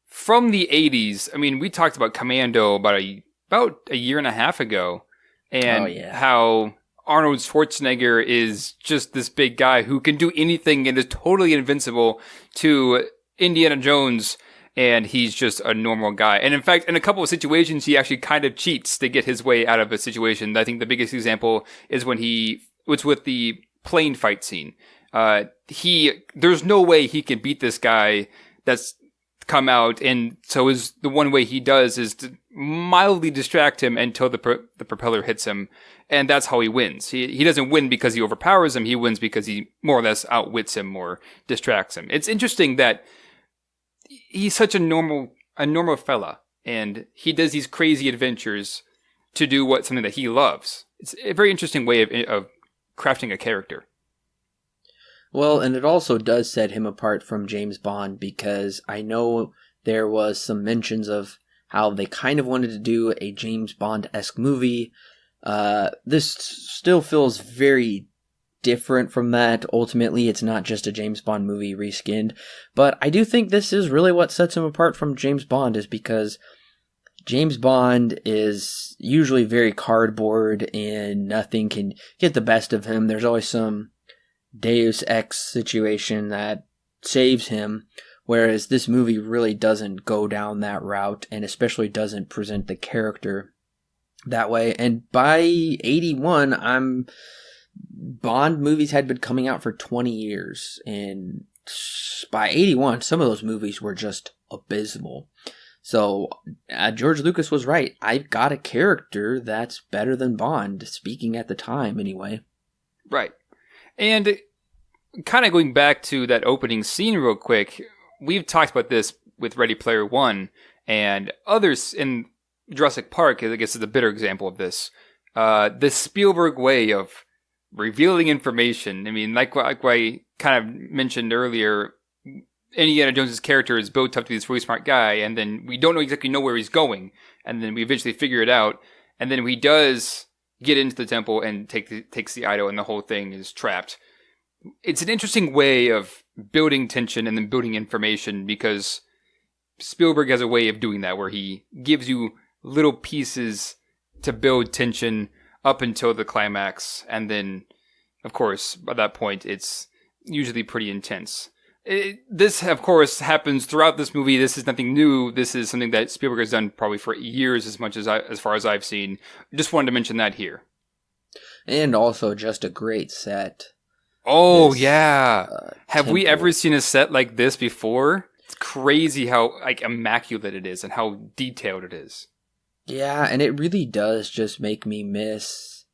from the 80s, I mean, we talked about Commando about a year and a half ago, and how Arnold Schwarzenegger is just this big guy who can do anything and is totally invincible, to Indiana Jones, and he's just a normal guy. And in fact, in a couple of situations, he actually kind of cheats to get his way out of a situation. I think the biggest example is when it's with the plane fight scene. There's no way he can beat this guy that's come out, and so the one way he does is to mildly distract him until the propeller hits him, and that's how he wins. He doesn't win because he overpowers him. He wins because he more or less outwits him or distracts him. It's interesting that he's such a normal fella, and he does these crazy adventures to do something that he loves. It's a very interesting way of crafting a character. Well, and it also does set him apart from James Bond, because I know there was some mentions of how they kind of wanted to do a James Bond-esque movie. This still feels very different from that. Ultimately, it's not just a James Bond movie reskinned, but I do think this is really what sets him apart from James Bond, is because James Bond is usually very cardboard and nothing can get the best of him. There's always some Deus Ex situation that saves him, whereas this movie really doesn't go down that route, and especially doesn't present the character that way. And by 81, Bond movies had been coming out for 20 years, and by 81, some of those movies were just abysmal. So George Lucas was right. I've got a character that's better than Bond, speaking at the time anyway. Right. And kind of going back to that opening scene real quick, we've talked about this with Ready Player One, and others in Jurassic Park, I guess, is a better example of this. The Spielberg way of revealing information. I mean, like I kind of mentioned earlier, Indiana Jones' character is built up to be this really smart guy, and then we don't exactly know where he's going, and then we eventually figure it out, and then he does get into the temple and takes the idol, and the whole thing is trapped. It's an interesting way of building tension and then building information, because Spielberg has a way of doing that where he gives you little pieces to build tension up until the climax, and then, of course, by that point, it's usually pretty intense. This, of course, happens throughout this movie. This is nothing new. This is something that Spielberg has done probably for years, as far as I've seen. Just wanted to mention that here. And also just a great set. Oh, yeah. Have we ever seen a set like this before? It's crazy how immaculate it is and how detailed it is. Yeah, and it really does just make me miss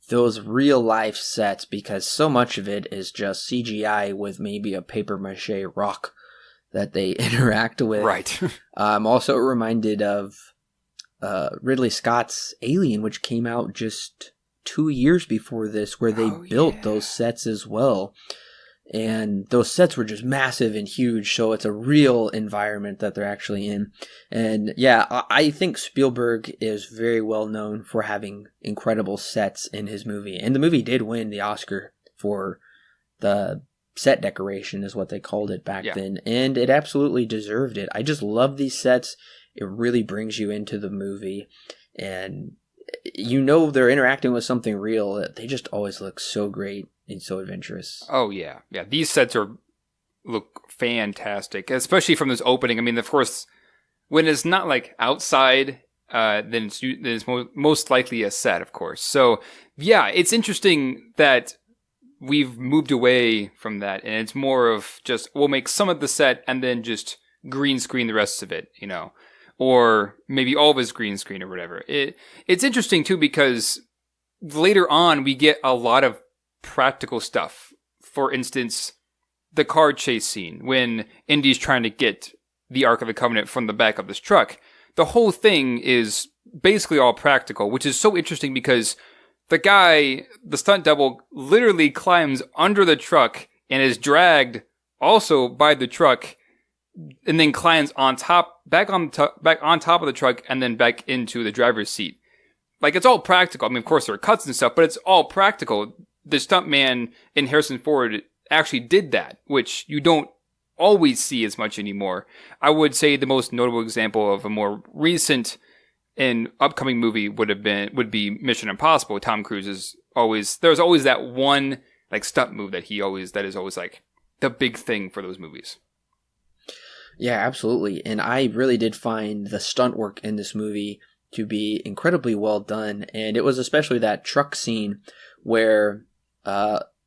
those real life sets because so much of it is just CGI with maybe a paper mache rock that they interact with. Right. I'm also reminded of Ridley Scott's Alien, which came out just 2 years before this, where they built those sets as well. And those sets were just massive and huge, so it's a real environment that they're actually in. And yeah, I think Spielberg is very well known for having incredible sets in his movie. And the movie did win the Oscar for the set decoration, is what they called it back then. And it absolutely deserved it. I just love these sets. It really brings you into the movie. And you know they're interacting with something real. They just always look so great and so adventurous. Oh, yeah. Yeah, these sets look fantastic, especially from this opening. I mean, of course, when it's not like outside, then it's most likely a set, of course. So, yeah, it's interesting that we've moved away from that, and it's more of just, we'll make some of the set and then just green screen the rest of it, you know, or maybe all of his green screen or whatever. It's interesting, too, because later on, we get a lot of practical stuff. For instance, the car chase scene when Indy's trying to get the Ark of the Covenant from the back of this truck. The whole thing is basically all practical, which is so interesting because the guy, the stunt double, literally climbs under the truck and is dragged also by the truck, and then climbs on top, back on top of the truck, and then back into the driver's seat. Like, it's all practical. I mean, of course, there are cuts and stuff, but it's all practical. The stuntman in Harrison Ford actually did that, which you don't always see as much anymore. I would say the most notable example of a more recent and upcoming movie would be Mission Impossible. Tom Cruise there's always that one like stunt move that is always like the big thing for those movies. Yeah, absolutely. And I really did find the stunt work in this movie to be incredibly well done. And it was especially that truck scene where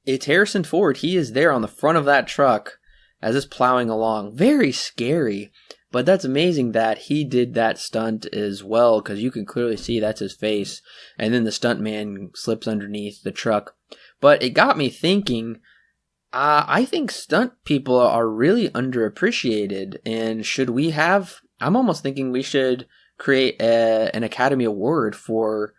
it's Harrison Ford. He is there on the front of that truck as it's plowing along. Very scary. But that's amazing that he did that stunt as well, because you can clearly see that's his face. And then the stuntman slips underneath the truck. But it got me thinking, I think stunt people are really underappreciated. And I'm almost thinking we should create an Academy Award for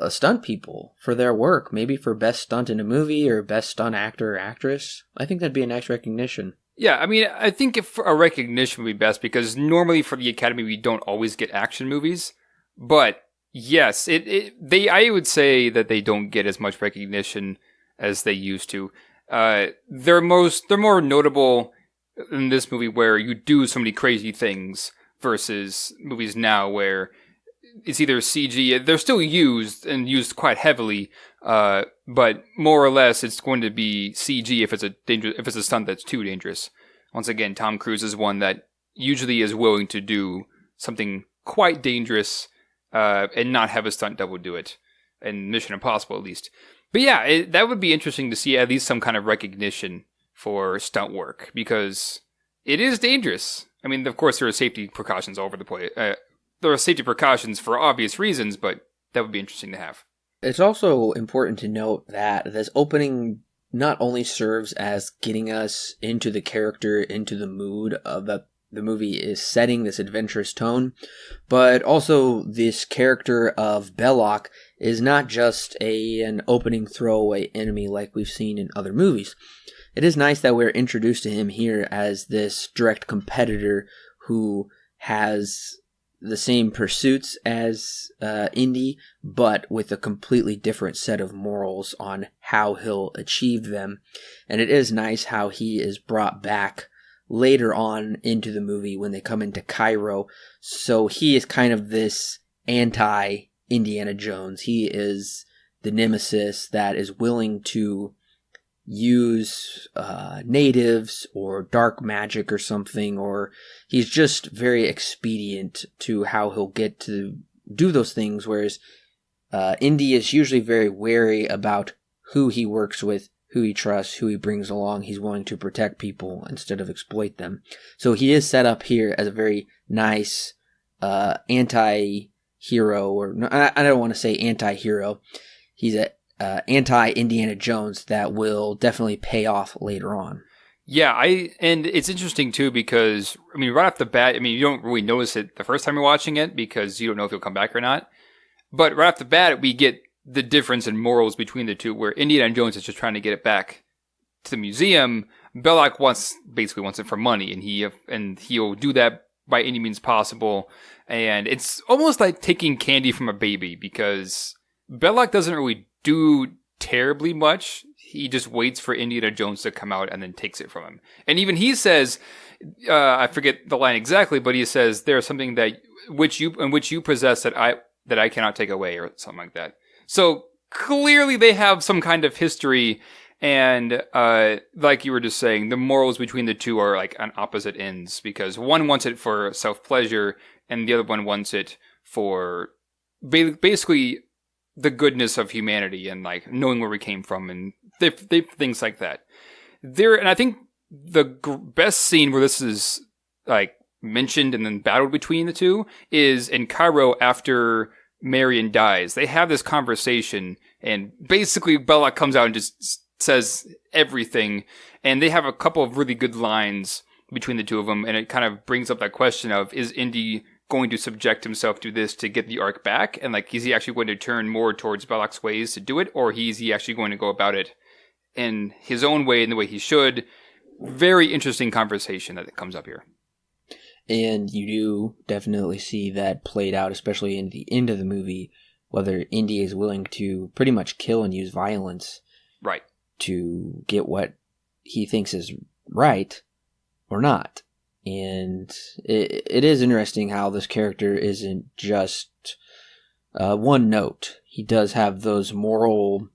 stunt people for their work. Maybe for best stunt in a movie or best stunt actor or actress. I think that'd be a nice recognition. Yeah, I mean, I think if a recognition would be best, because normally for the Academy we don't always get action movies. But yes, I would say that they don't get as much recognition as they used to. They're more notable in this movie where you do so many crazy things versus movies now where it's either CG. They're still used and used quite heavily, but more or less it's going to be CG if it's a stunt that's too dangerous. Once again, Tom Cruise is one that usually is willing to do something quite dangerous and not have a stunt double do it, in Mission Impossible at least. But yeah, that would be interesting to see at least some kind of recognition for stunt work, because it is dangerous. I mean, of course, there are safety precautions all over the place. There are safety precautions for obvious reasons, but that would be interesting to have. It's also important to note that this opening not only serves as getting us into the character, into the mood of the movie is setting this adventurous tone, but also this character of Belloc is not just an opening throwaway enemy like we've seen in other movies. It is nice that we're introduced to him here as this direct competitor who has the same pursuits as Indy, but with a completely different set of morals on how he'll achieve them. And it is nice how he is brought back later on into the movie when they come into Cairo. So he is kind of this anti-Indiana Jones. He is the nemesis that is willing to use natives or dark magic or something, or he's just very expedient to how he'll get to do those things, whereas Indy is usually very wary about who he works with, who he trusts, who he brings along. He's willing to protect people instead of exploit them. So he is set up here as a very nice anti-hero hero, or I don't want to say anti-hero. He's a anti-Indiana Jones that will definitely pay off later on. Yeah, and it's interesting too because, I mean, right off the bat, I mean, you don't really notice it the first time you're watching it because you don't know if he'll come back or not. But right off the bat, we get the difference in morals between the two, where Indiana Jones is just trying to get it back to the museum. Belloc basically wants it for money, and he'll do that by any means possible. And it's almost like taking candy from a baby because Belloc doesn't really do terribly much. He just waits for Indiana Jones to come out and then takes it from him. And even he says, I forget the line exactly, but he says there's something that which you possess that I cannot take away, or something like that. So clearly they have some kind of history, and like you were just saying, the morals between the two are like on opposite ends because one wants it for self-pleasure and the other one wants it for basically the goodness of humanity and like knowing where we came from and things like that. And I think the best scene where this is like mentioned and then battled between the two is in Cairo after Marion dies. They have this conversation and basically Belloc comes out and just says everything, and they have a couple of really good lines between the two of them, and it kind of brings up that question of, is Indy going to subject himself to this to get the Ark back? And like, is he actually going to turn more towards Belloc's ways to do it, or is he actually going to go about it in his own way, in the way he should? Very interesting conversation that comes up here. And you do definitely see that played out, especially in the end of the movie, whether Indy is willing to pretty much kill and use violence, right, to get what he thinks is right or not. And it is interesting how this character isn't just one note. He does have those moral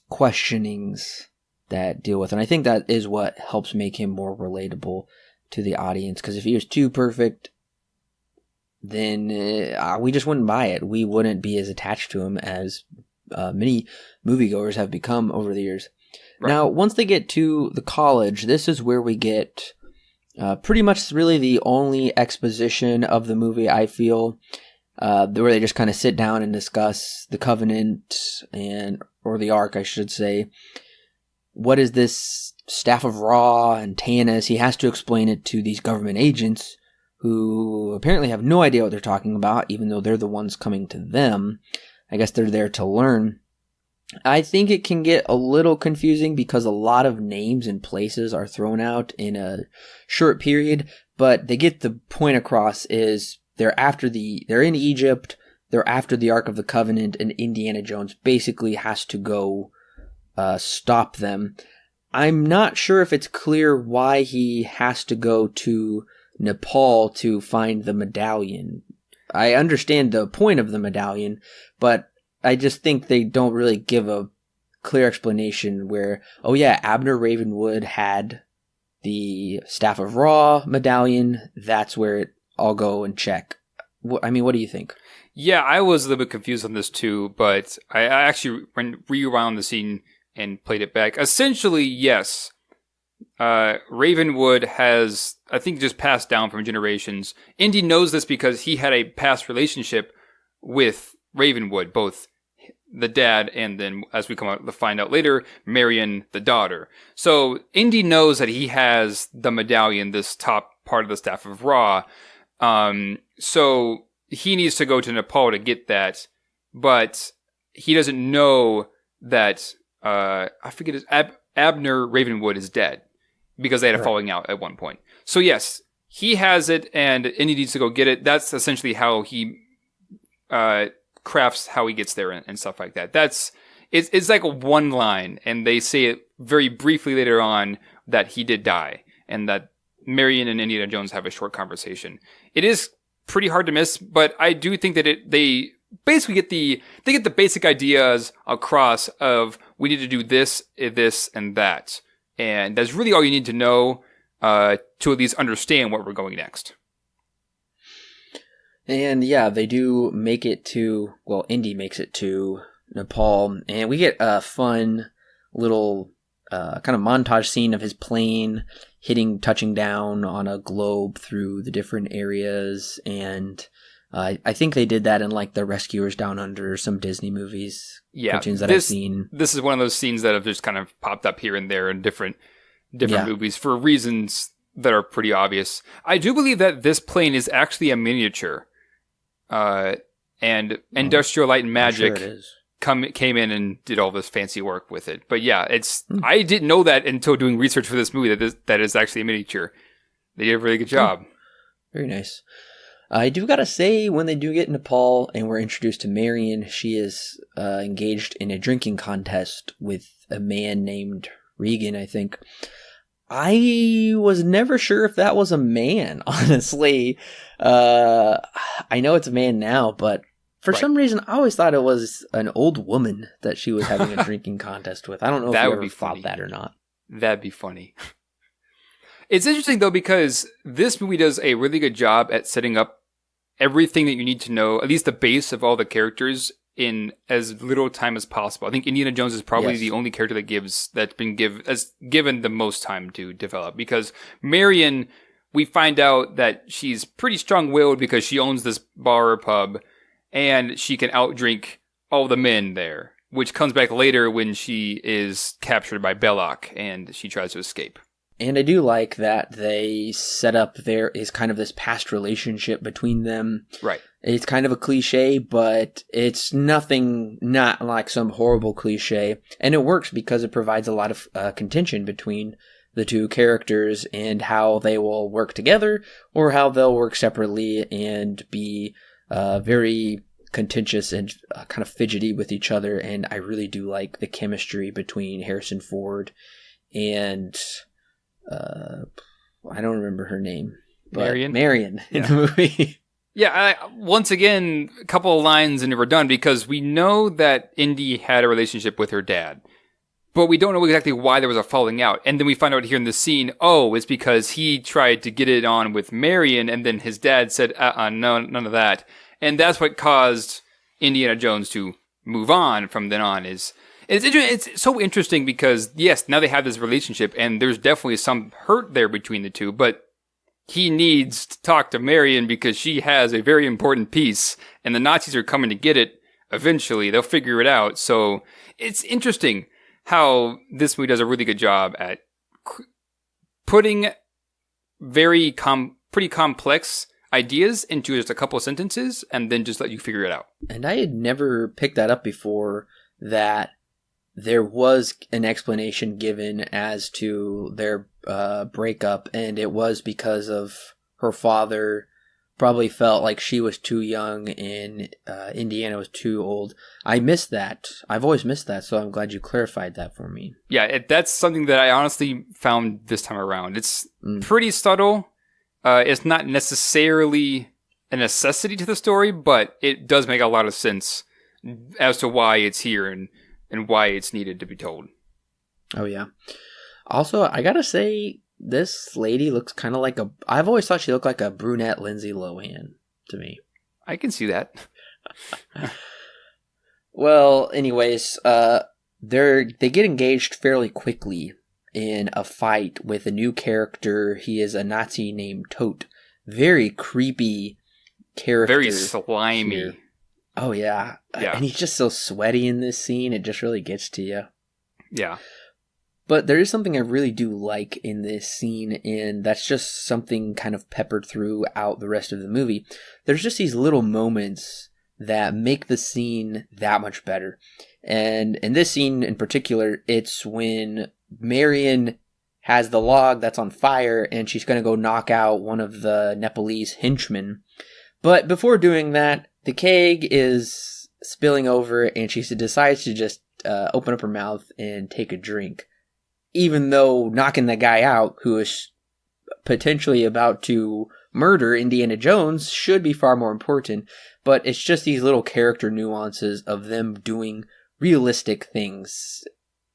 questionings that deal with, and I think that is what helps make him more relatable to the audience, because if he was too perfect, then we just wouldn't buy it. We wouldn't be as attached to him as many moviegoers have become over the years. Right. Now, once they get to the college, this is where we get pretty much really the only exposition of the movie, I feel, where they just kind of sit down and discuss the Covenant, or the Ark, I should say. What is this Staff of Ra and Tanis? He has to explain it to these government agents who apparently have no idea what they're talking about, even though they're the ones coming to them. I guess they're there to learn. I think it can get a little confusing because a lot of names and places are thrown out in a short period, but they get the point across is they're in Egypt, they're after the Ark of the Covenant, and Indiana Jones basically has to go stop them. I'm not sure if it's clear why he has to go to Nepal to find the medallion. I understand the point of the medallion, but I just think they don't really give a clear explanation where, oh yeah, Abner Ravenwood had the Staff of Ra medallion. That's where I'll go and check. I mean, what do you think? Yeah, I was a little bit confused on this too, but I actually rewound the scene and played it back. Essentially, yes, Ravenwood has, I think, just passed down from generations. Indy knows this because he had a past relationship with Ravenwood, both the dad and then, as we come out to find out later, Marion, the daughter. So Indy knows that he has the medallion, this top part of the Staff of Ra. So he needs to go to Nepal to get that, but he doesn't know that I forget his Abner Ravenwood is dead because they had a falling out at one point. So yes, he has it, and Indy needs to go get it. That's essentially how he crafts how he gets there and stuff like that. It's like a one line, and they say it very briefly later on that he did die, and that Marion and Indiana Jones have a short conversation. It is pretty hard to miss, but I do think that they basically get the basic ideas across of we need to do this, and that. And that's really all you need to know to at least understand where we're going next. And yeah, they do make it to, well, Indy makes it to Nepal, and we get a fun little kind of montage scene of his plane touching down on a globe through the different areas, and I think they did that in like The Rescuers Down Under, some Disney movies, cartoons that I've seen. This is one of those scenes that have just kind of popped up here and there in different movies for reasons that are pretty obvious. I do believe that this plane is actually a miniature, and Industrial Light and Magic came in and did all this fancy work with it. But yeah, I didn't know that until doing research for this movie that is actually a miniature. They did a really good job. Very nice. I do gotta say, when they do get into Paul and we're introduced to Marion, she is engaged in a drinking contest with a man named Regan, I think. I was never sure if that was a man, honestly. I know it's a man now, but for some reason, I always thought it was an old woman that she was having a drinking contest with. I don't know if you ever thought that or not. That'd be funny. It's interesting, though, because this movie does a really good job at setting up everything that you need to know, at least the base of all the characters, in as little time as possible. I think Indiana Jones is probably the only character that's been given the most time to develop, because Marion, we find out that she's pretty strong-willed because she owns this bar or pub, and she can outdrink all the men there, which comes back later when she is captured by Belloc and she tries to escape. And I do like that they set up there is kind of this past relationship between them. Right. It's kind of a cliche, but it's not like some horrible cliche. And it works because it provides a lot of contention between the two characters and how they will work together or how they'll work separately and be very contentious and kind of fidgety with each other. And I really do like the chemistry between Harrison Ford and... I don't remember her name. But Marion in the movie. Yeah, once again, a couple of lines and we're done, because we know that Indy had a relationship with her dad, but we don't know exactly why there was a falling out. And then we find out here in the scene, it's because he tried to get it on with Marion, and then his dad said, no, none of that. And that's what caused Indiana Jones to move on from then on. It's so interesting because, yes, now they have this relationship, and there's definitely some hurt there between the two, but he needs to talk to Marion because she has a very important piece, and the Nazis are coming to get it eventually. They'll figure it out. So it's interesting how this movie does a really good job at putting very pretty complex ideas into just a couple of sentences and then just let you figure it out. And I had never picked that up before, that there was an explanation given as to their breakup, and it was because of her father probably felt like she was too young and Indiana was too old. I missed that. I've always missed that, so I'm glad you clarified that for me. Yeah, that's something that I honestly found this time around. It's pretty subtle. It's not necessarily a necessity to the story, but it does make a lot of sense as to why it's here and why it's needed to be told. Oh, yeah. Also, I gotta say, this lady looks kind of like I've always thought she looked like a brunette Lindsay Lohan to me. I can see that. Well, anyways, they get engaged fairly quickly in a fight with a new character. He is a Nazi named Tote. Very creepy character. Very slimy. Here. Oh, yeah. And he's just so sweaty in this scene. It just really gets to you. Yeah. But there is something I really do like in this scene, and that's just something kind of peppered throughout the rest of the movie. There's just these little moments that make the scene that much better. And in this scene in particular, it's when Marion has the log that's on fire, and she's going to go knock out one of the Nepalese henchmen. But before doing that, the keg is spilling over, and she decides to just open up her mouth and take a drink. Even though knocking the guy out, who is potentially about to murder Indiana Jones, should be far more important. But it's just these little character nuances of them doing realistic things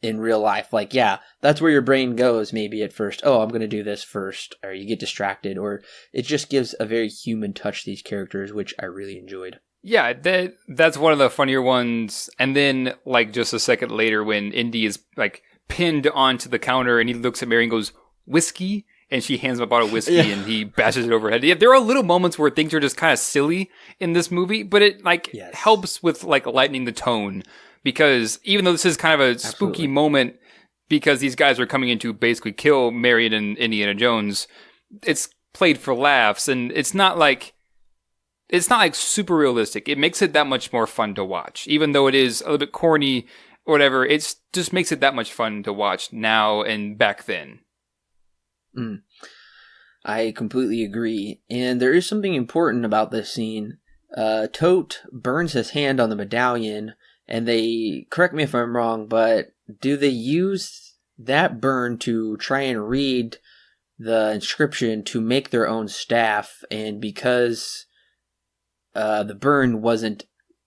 in real life. Like, yeah, that's where your brain goes maybe at first. Oh, I'm going to do this first. Or you get distracted. Or it just gives a very human touch to these characters, which I really enjoyed. Yeah, that's one of the funnier ones. And then, like, just a second later when Indy is, like, pinned onto the counter and he looks at Mary and goes, whiskey? and she hands him a bottle of whiskey and he bashes it over her head. Yeah, there are little moments where things are just kind of silly in this movie, but it helps with lightening the tone, because even though this is kind of a spooky moment because these guys are coming in to basically kill Marion and Indiana Jones, it's played for laughs, and it's not like super realistic. It makes it that much more fun to watch, even though it is a little bit corny or whatever. It just makes it that much fun to watch now and back then. I completely agree. And there is something important about this scene. Tote burns his hand on the medallion, and they, correct me if I'm wrong, but do they use that burn to try and read the inscription to make their own staff? And because the burn wasn't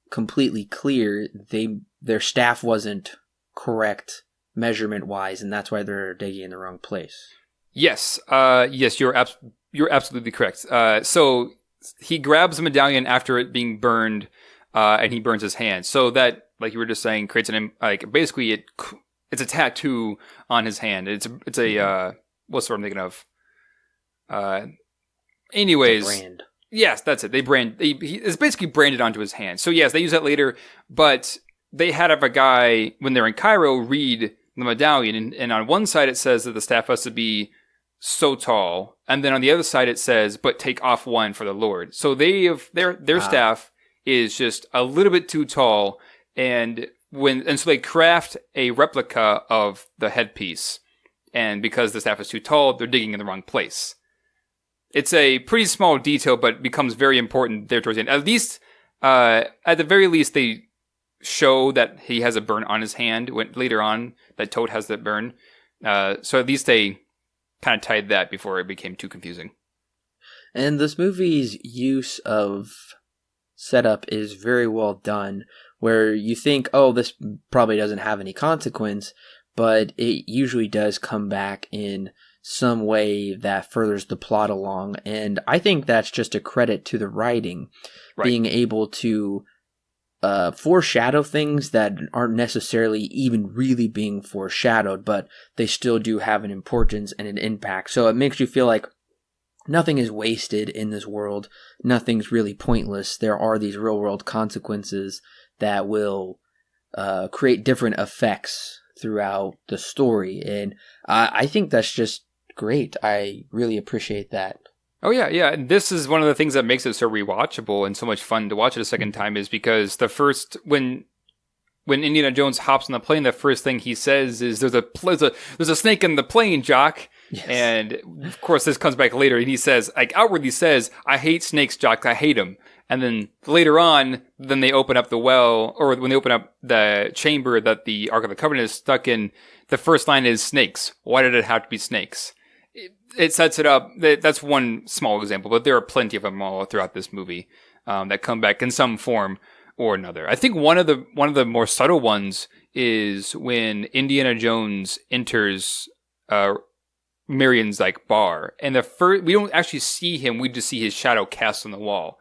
completely clear, their staff wasn't correct measurement-wise, and that's why they're digging in the wrong place. Yes, you're absolutely correct. So he grabs the medallion after it being burned, and he burns his hand. So that, like you were just saying, creates basically it's a tattoo on his hand. It's a what's the word I'm thinking of? Anyways, it's a brand. Yes, that's it. It's basically branded onto his hand. So yes, they use that later, but they had a guy when they're in Cairo read the medallion, and on one side it says that the staff has to be so tall, and then on the other side it says, "But take off one for the Lord." So their staff is just a little bit too tall, and so they craft a replica of the headpiece, and because the staff is too tall, they're digging in the wrong place. It's a pretty small detail, but becomes very important there towards the end. At least, at the very least, they show that he has a burn on his hand. When later on, that Toad has that burn. So at least they kind of tied that before it became too confusing. And this movie's use of setup is very well done, where you think, oh, this probably doesn't have any consequence, but it usually does come back in some way that furthers the plot along. And I think that's just a credit to the writing, being able to foreshadow things that aren't necessarily even really being foreshadowed, but they still do have an importance and an impact. So it makes you feel like nothing is wasted in this world. Nothing's really pointless. There are these real world consequences that will create different effects throughout the story. And I think that's just great. I really appreciate that. Oh, yeah. And this is one of the things that makes it so rewatchable and so much fun to watch it a second time, is because when Indiana Jones hops on the plane, the first thing he says is, there's a snake in the plane, Jock. Yes. And of course, this comes back later, and he says, outwardly says, I hate snakes, Jock, I hate them. And then later on, then they open up the well, or when they open up the chamber that the Ark of the Covenant is stuck in, the first line is snakes. Why did it have to be snakes? It sets it up. That's one small example, but there are plenty of them all throughout this movie that come back in some form or another. I think one of the more subtle ones is when Indiana Jones enters Marion's bar, and we don't actually see him. We just see his shadow cast on the wall,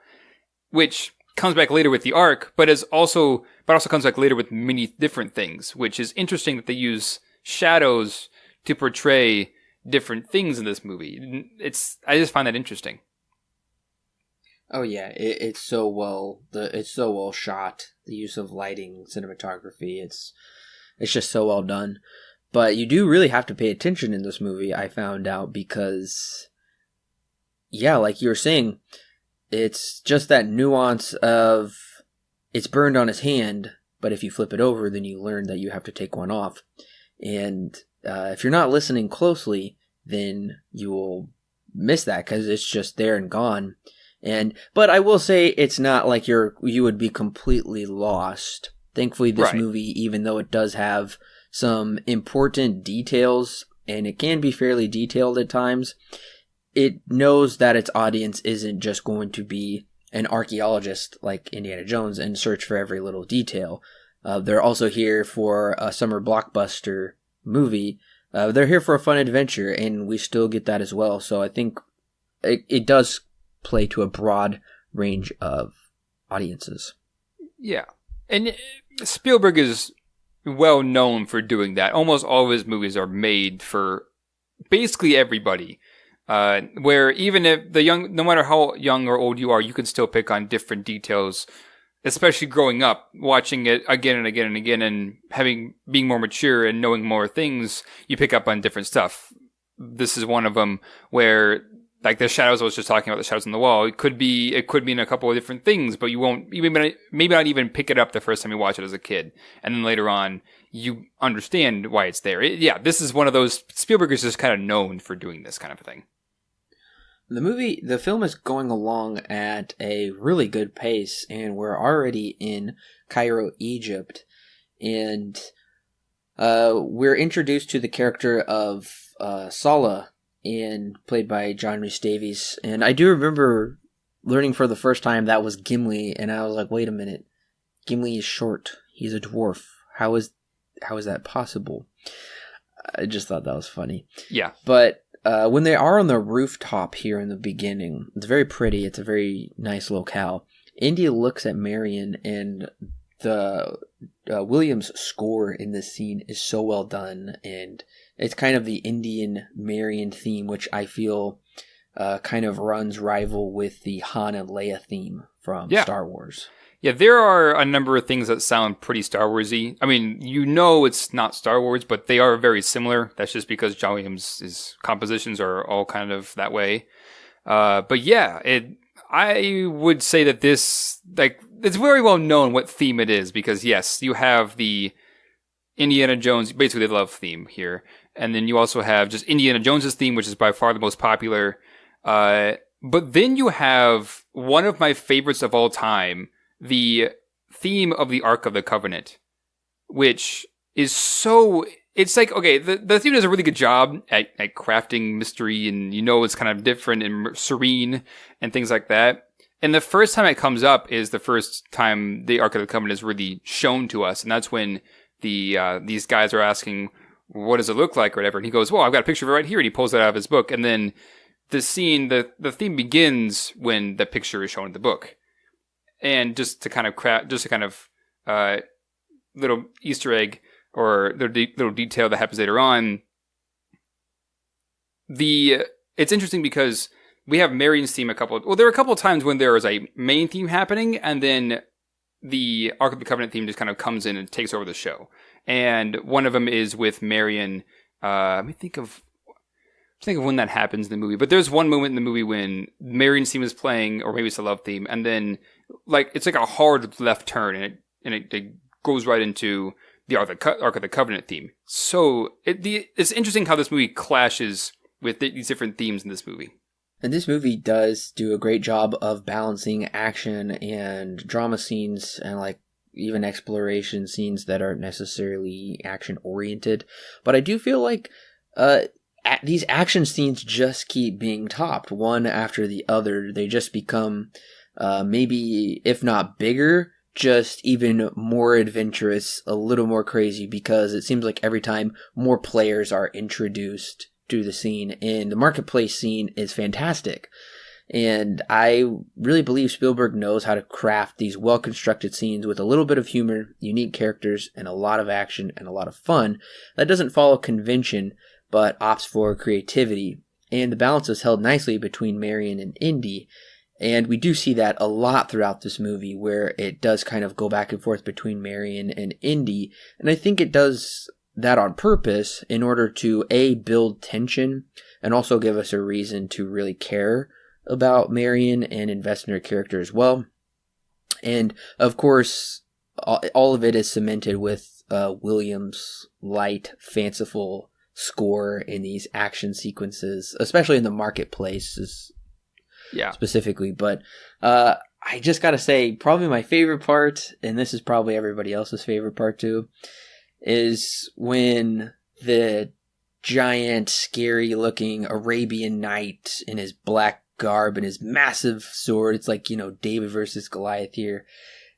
which comes back later with the Ark, but also comes back later with many different things, which is interesting that they use shadows to portray different things in this movie. I just find that interesting. Oh yeah, it's so well shot. The use of lighting, cinematography, it's just so well done. But you do really have to pay attention in this movie, I found out, because yeah, like you were saying, it's just that nuance of it's burned on his hand, but if you flip it over, then you learn that you have to take one off. And if you're not listening closely, then you will miss that because it's just there and gone. But I will say it's not like you would be completely lost. Thankfully, this movie, even though it does have some important details, and it can be fairly detailed at times, it knows that its audience isn't just going to be an archaeologist like Indiana Jones and search for every little detail. They're also here for a summer blockbuster movie. They're here for a fun adventure, and we still get that as well. So I think it does play to a broad range of audiences. Yeah. And Spielberg is well known for doing that. Almost all of his movies are made for basically everybody. where even if no matter how young or old you are, you can still pick on different details, especially growing up, watching it again and again and again, and being more mature and knowing more things, you pick up on different stuff. This is one of them where, like the shadows I was just talking about, the shadows on the wall, it could mean a couple of different things, but you won't maybe not even pick it up the first time you watch it as a kid, and then later on you understand why it's there. This is one of those. Spielberg is just kind of known for doing this kind of thing. The film is going along at a really good pace, and we're already in Cairo, Egypt, and we're introduced to the character of Salah, played by John Rhys Davies, and I do remember learning for the first time that was Gimli, and I was like, wait a minute, Gimli is short, he's a dwarf, how is that possible? I just thought that was funny. Yeah. But when they are on the rooftop here in the beginning, it's very pretty. It's a very nice locale. Indy looks at Marion, and the Williams score in this scene is so well done, and it's kind of the Indian Marion theme, which I feel kind of runs rival with the Han and Leia theme from Star Wars. Yeah, there are a number of things that sound pretty Star Warsy. I mean, it's not Star Wars, but they are very similar. That's just because John Williams' compositions are all kind of that way. But yeah, I would say that this, like, it's very well known what theme it is, because yes, you have the Indiana Jones, basically the love theme here. And then you also have just Indiana Jones's theme, which is by far the most popular. But then you have one of my favorites of all time, the theme of the Ark of the Covenant, which is it's like, okay, the theme does a really good job at crafting mystery, and it's kind of different and serene and things like that. And the first time it comes up is the first time the Ark of the Covenant is really shown to us, and that's when these guys are asking, what does it look like or whatever, and he goes, well, I've got a picture of it right here, and he pulls it out of his book, and then the scene, the theme begins when the picture is shown in the book. And just to kind of little Easter egg or little detail that happens later on, it's interesting because we have Marion's theme there are a couple of times when there is a main theme happening, and then the Ark of the Covenant theme just kind of comes in and takes over the show. And one of them is with Marion. Let me think of when that happens in the movie. But there's one moment in the movie when Marion's theme is playing, or maybe it's a love theme, and then it's like a hard left turn, and it goes right into the Ark of the Covenant theme. So it's interesting how this movie clashes with these different themes in this movie. And this movie does do a great job of balancing action and drama scenes, and even exploration scenes that aren't necessarily action oriented. But I do feel like these action scenes just keep being topped one after the other. They just become maybe, if not bigger, just even more adventurous, a little more crazy, because it seems like every time more players are introduced to the scene, and the marketplace scene is fantastic. And I really believe Spielberg knows how to craft these well-constructed scenes with a little bit of humor, unique characters, and a lot of action and a lot of fun that doesn't follow convention, but opts for creativity. And the balance is held nicely between Marion and Indy. And we do see that a lot throughout this movie, where it does kind of go back and forth between Marion and Indy. And I think it does that on purpose in order to, A, build tension, and also give us a reason to really care about Marion and invest in her character as well. And, of course, all of it is cemented with Williams' light, fanciful score in these action sequences, especially in the marketplace specifically. But I just gotta say, probably my favorite part, and this is probably everybody else's favorite part too, is when the giant, scary looking Arabian knight in his black garb and his massive sword, it's like, David versus Goliath here,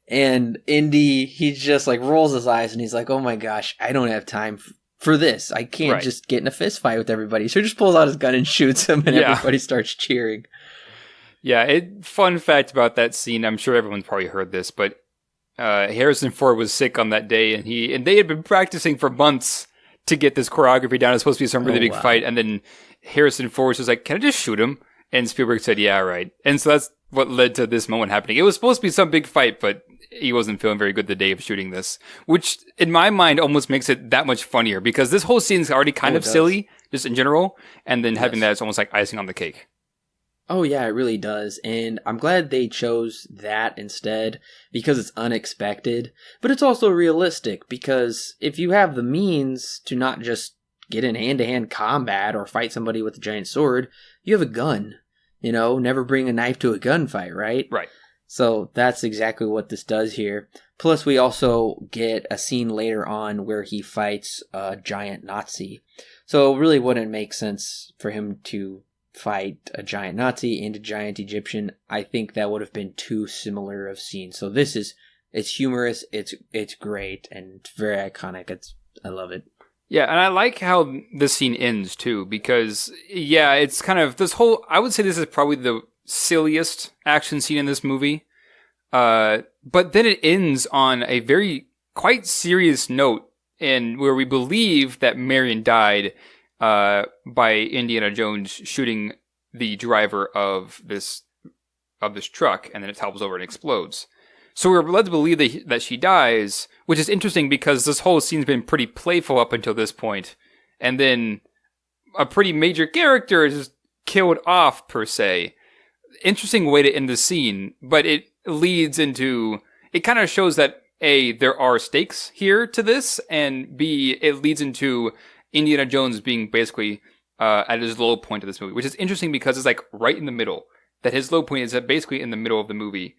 and Indy, he just rolls his eyes and he's like, oh my gosh, I don't have time for this. I can't just get in a fist fight with everybody. So he just pulls out his gun and shoots him, and everybody starts cheering. Yeah, fun fact about that scene, I'm sure everyone's probably heard this, but Harrison Ford was sick on that day, and they had been practicing for months to get this choreography down. It's supposed to be some really big wow. fight, and then Harrison Ford was like, "Can I just shoot him?" And Spielberg said, "Yeah, right." And so that's what led to this moment happening. It was supposed to be some big fight, but he wasn't feeling very good the day of shooting this, which in my mind almost makes it that much funnier because this whole scene's already kind of silly, just in general, and then having that is almost like icing on the cake. Oh yeah, it really does. And I'm glad they chose that instead because it's unexpected, but it's also realistic because if you have the means to not just get in hand-to-hand combat or fight somebody with a giant sword, you have a gun. You know, never bring a knife to a gunfight, right? Right. So that's exactly what this does here. Plus, we also get a scene later on where he fights a giant Nazi. So it really wouldn't make sense for him to fight a giant Nazi and a giant Egyptian. I think that would have been too similar of scenes. So it's humorous, it's great, and very iconic. I love it. Yeah, and I like how this scene ends too, because it's kind of this whole. I would say this is probably the silliest action scene in this movie. But then it ends on a very quite serious note, and where we believe that Marion died by Indiana Jones shooting the driver of this truck, and then it topples over and explodes. So we're led to believe that she dies, which is interesting because this whole scene's been pretty playful up until this point, and then a pretty major character is killed off, per se. Interesting way to end the scene, but it leads into... It kind of shows that, A, there are stakes here to this, and B, it leads into Indiana Jones being basically at his low point of this movie, which is interesting because it's like right in the middle. That his low point is basically in the middle of the movie,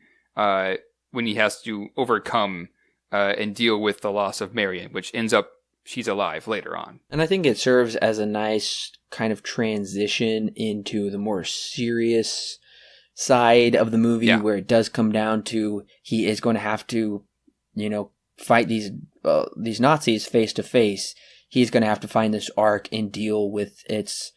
when he has to overcome and deal with the loss of Marion, which ends up she's alive later on. And I think it serves as a nice kind of transition into the more serious side of the movie, where it does come down to he is going to have to, fight these Nazis face to face. He's going to have to find this ark and deal with its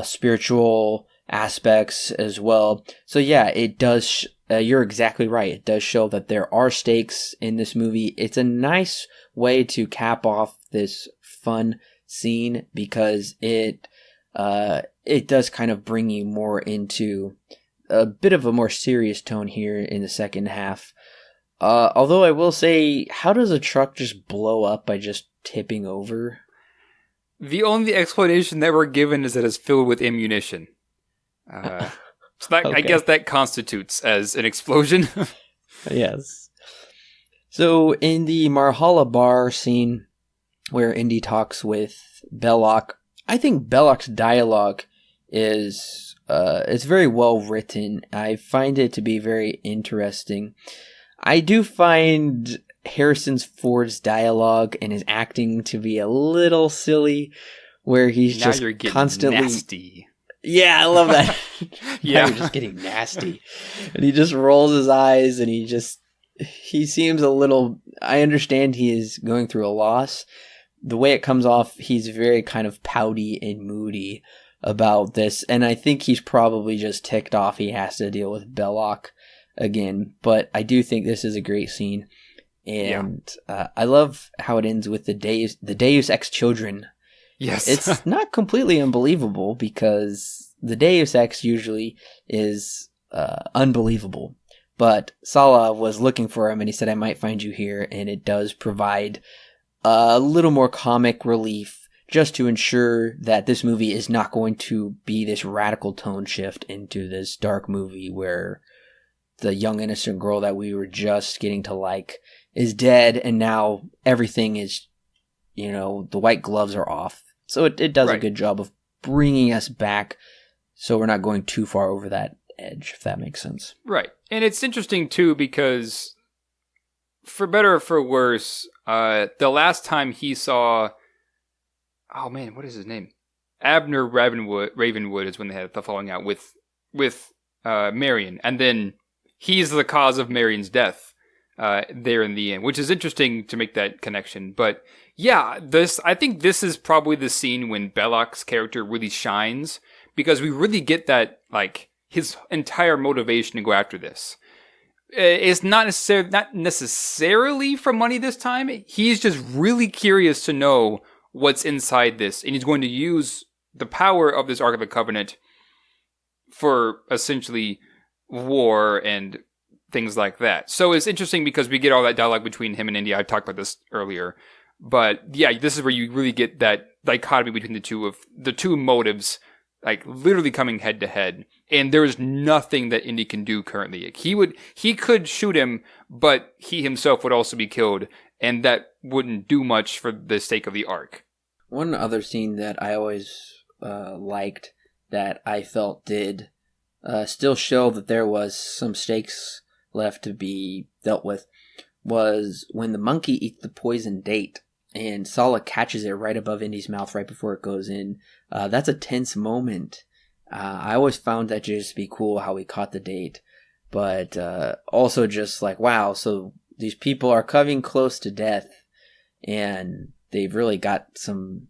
spiritual aspects as well. So yeah, it does. You're exactly right. It does show that there are stakes in this movie. It's a nice way to cap off this fun scene because it does kind of bring you more into a bit of a more serious tone here in the second half. Although I will say, how does a truck just blow up by just tipping over? The only explanation that we're given is that it's filled with ammunition. So that, okay. I guess that constitutes as an explosion. Yes. So in the Marhala bar scene where Indy talks with Belloc, I think Belloc's dialogue is it's very well written. I find it to be very interesting. I do find Harrison Ford's dialogue and his acting to be a little silly, where he's now just you're getting constantly nasty. Yeah, I love that. Yeah, you're just getting nasty, and he just rolls his eyes, and he seems a little. I understand he is going through a loss. The way it comes off, he's very kind of pouty and moody about this, and I think he's probably just ticked off. He has to deal with Belloc again, but I do think this is a great scene, and I love how it ends with the Deus Ex children. Yes. It's not completely unbelievable because the Deus Ex usually is unbelievable. But Sallah was looking for him and he said, I might find you here. And it does provide a little more comic relief just to ensure that this movie is not going to be this radical tone shift into this dark movie where the young innocent girl that we were just getting to like is dead. And now everything is, the white gloves are off. So it does a good job of bringing us back so we're not going too far over that edge, if that makes sense. Right. And it's interesting, too, because for better or for worse, the last time he saw... Oh, man, what is his name? Abner Ravenwood is when they had the falling out with Marion. And then he's the cause of Marion's death there in the end, which is interesting to make that connection. But... yeah, I think this is probably the scene when Belloc's character really shines, because we really get that, like, his entire motivation to go after this. It's not necessarily for money this time. He's just really curious to know what's inside this, and he's going to use the power of this Ark of the Covenant for essentially war and things like that. So it's interesting because we get all that dialogue between him and Indy. I talked about this earlier. But yeah, this is where you really get that dichotomy between the two motives, like literally coming head to head. And there's nothing that Indy can do currently. He could shoot him, but he himself would also be killed. And that wouldn't do much for the sake of the Ark. One other scene that I always liked that I felt did still show that there was some stakes left to be dealt with was when the monkey eats the poisoned date and Sala catches it right above Indy's mouth right before it goes in. That's a tense moment. I always found that to just be cool how he caught the date, but also just like, wow, so these people are coming close to death and they've really got some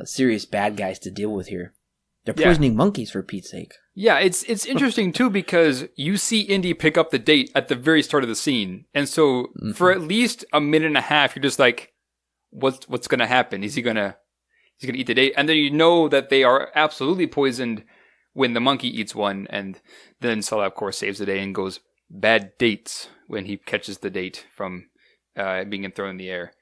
serious bad guys to deal with here. They're poisoning monkeys, for Pete's sake. Yeah, it's interesting, too, because you see Indy pick up the date at the very start of the scene. And so for at least a minute and a half, you're just like, what's going to happen? He's going to eat the date? And then you know that they are absolutely poisoned when the monkey eats one. And then Salah, of course, saves the day and goes bad dates when he catches the date from being thrown in the air.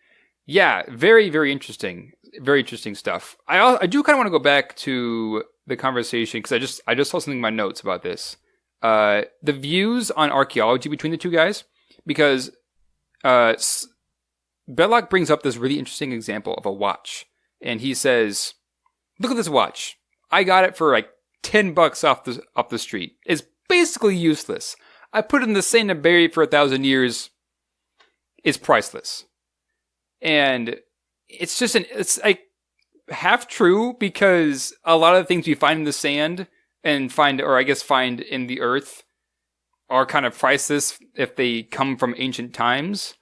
Yeah, very, very interesting. Very interesting stuff. I do kind of want to go back to the conversation because I just saw something in my notes about this. The views on archaeology between the two guys, because Belloc brings up this really interesting example of a watch, and he says, "Look at this watch. I got it for like $10 off the street. It's basically useless. I put it in the sand and buried it for 1,000 years. It's priceless." And it's like half true because a lot of the things we find in the sand and find in the earth are kind of priceless if they come from ancient times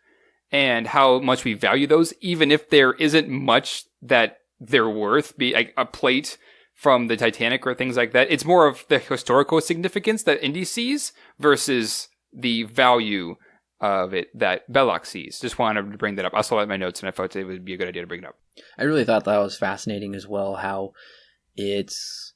and how much we value those, even if there isn't much that they're worth, be like a plate from the Titanic or things like that. It's more of the historical significance that Indy sees versus the value of it that Belloc sees. Just wanted to bring that up. I saw that in my notes and I thought it would be a good idea to bring it up. I really thought that was fascinating as well, how it's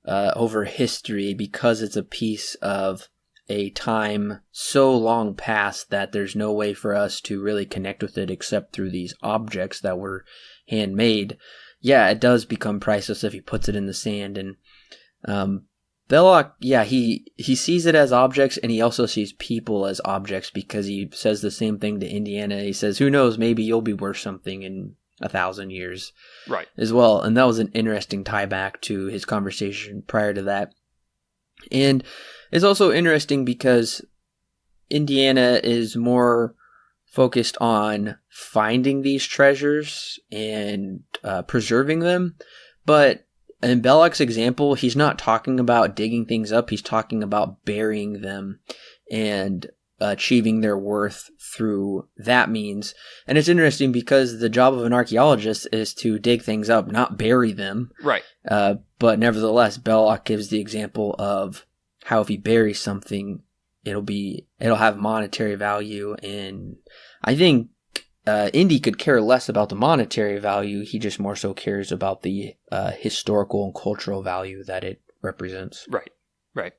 over history because it's a piece of a time so long past that there's no way for us to really connect with it except through these objects that were handmade. Yeah, it does become priceless if he puts it in the sand. And Belloc, yeah, he sees it as objects, and he also sees people as objects because he says the same thing to Indiana. He says, who knows, maybe you'll be worth something in 1,000 years. Right. As well. And that was an interesting tie back to his conversation prior to that. And it's also interesting because Indiana is more focused on finding these treasures and preserving them. But in Belloc's example, he's not talking about digging things up. He's talking about burying them and achieving their worth through that means. And it's interesting because the job of an archaeologist is to dig things up, not bury them. Right. But nevertheless, Belloc gives the example of how if he buries something, it'll have monetary value. And I think Indy could care less about the monetary value. He just more so cares about the historical and cultural value that it represents. Right. Right.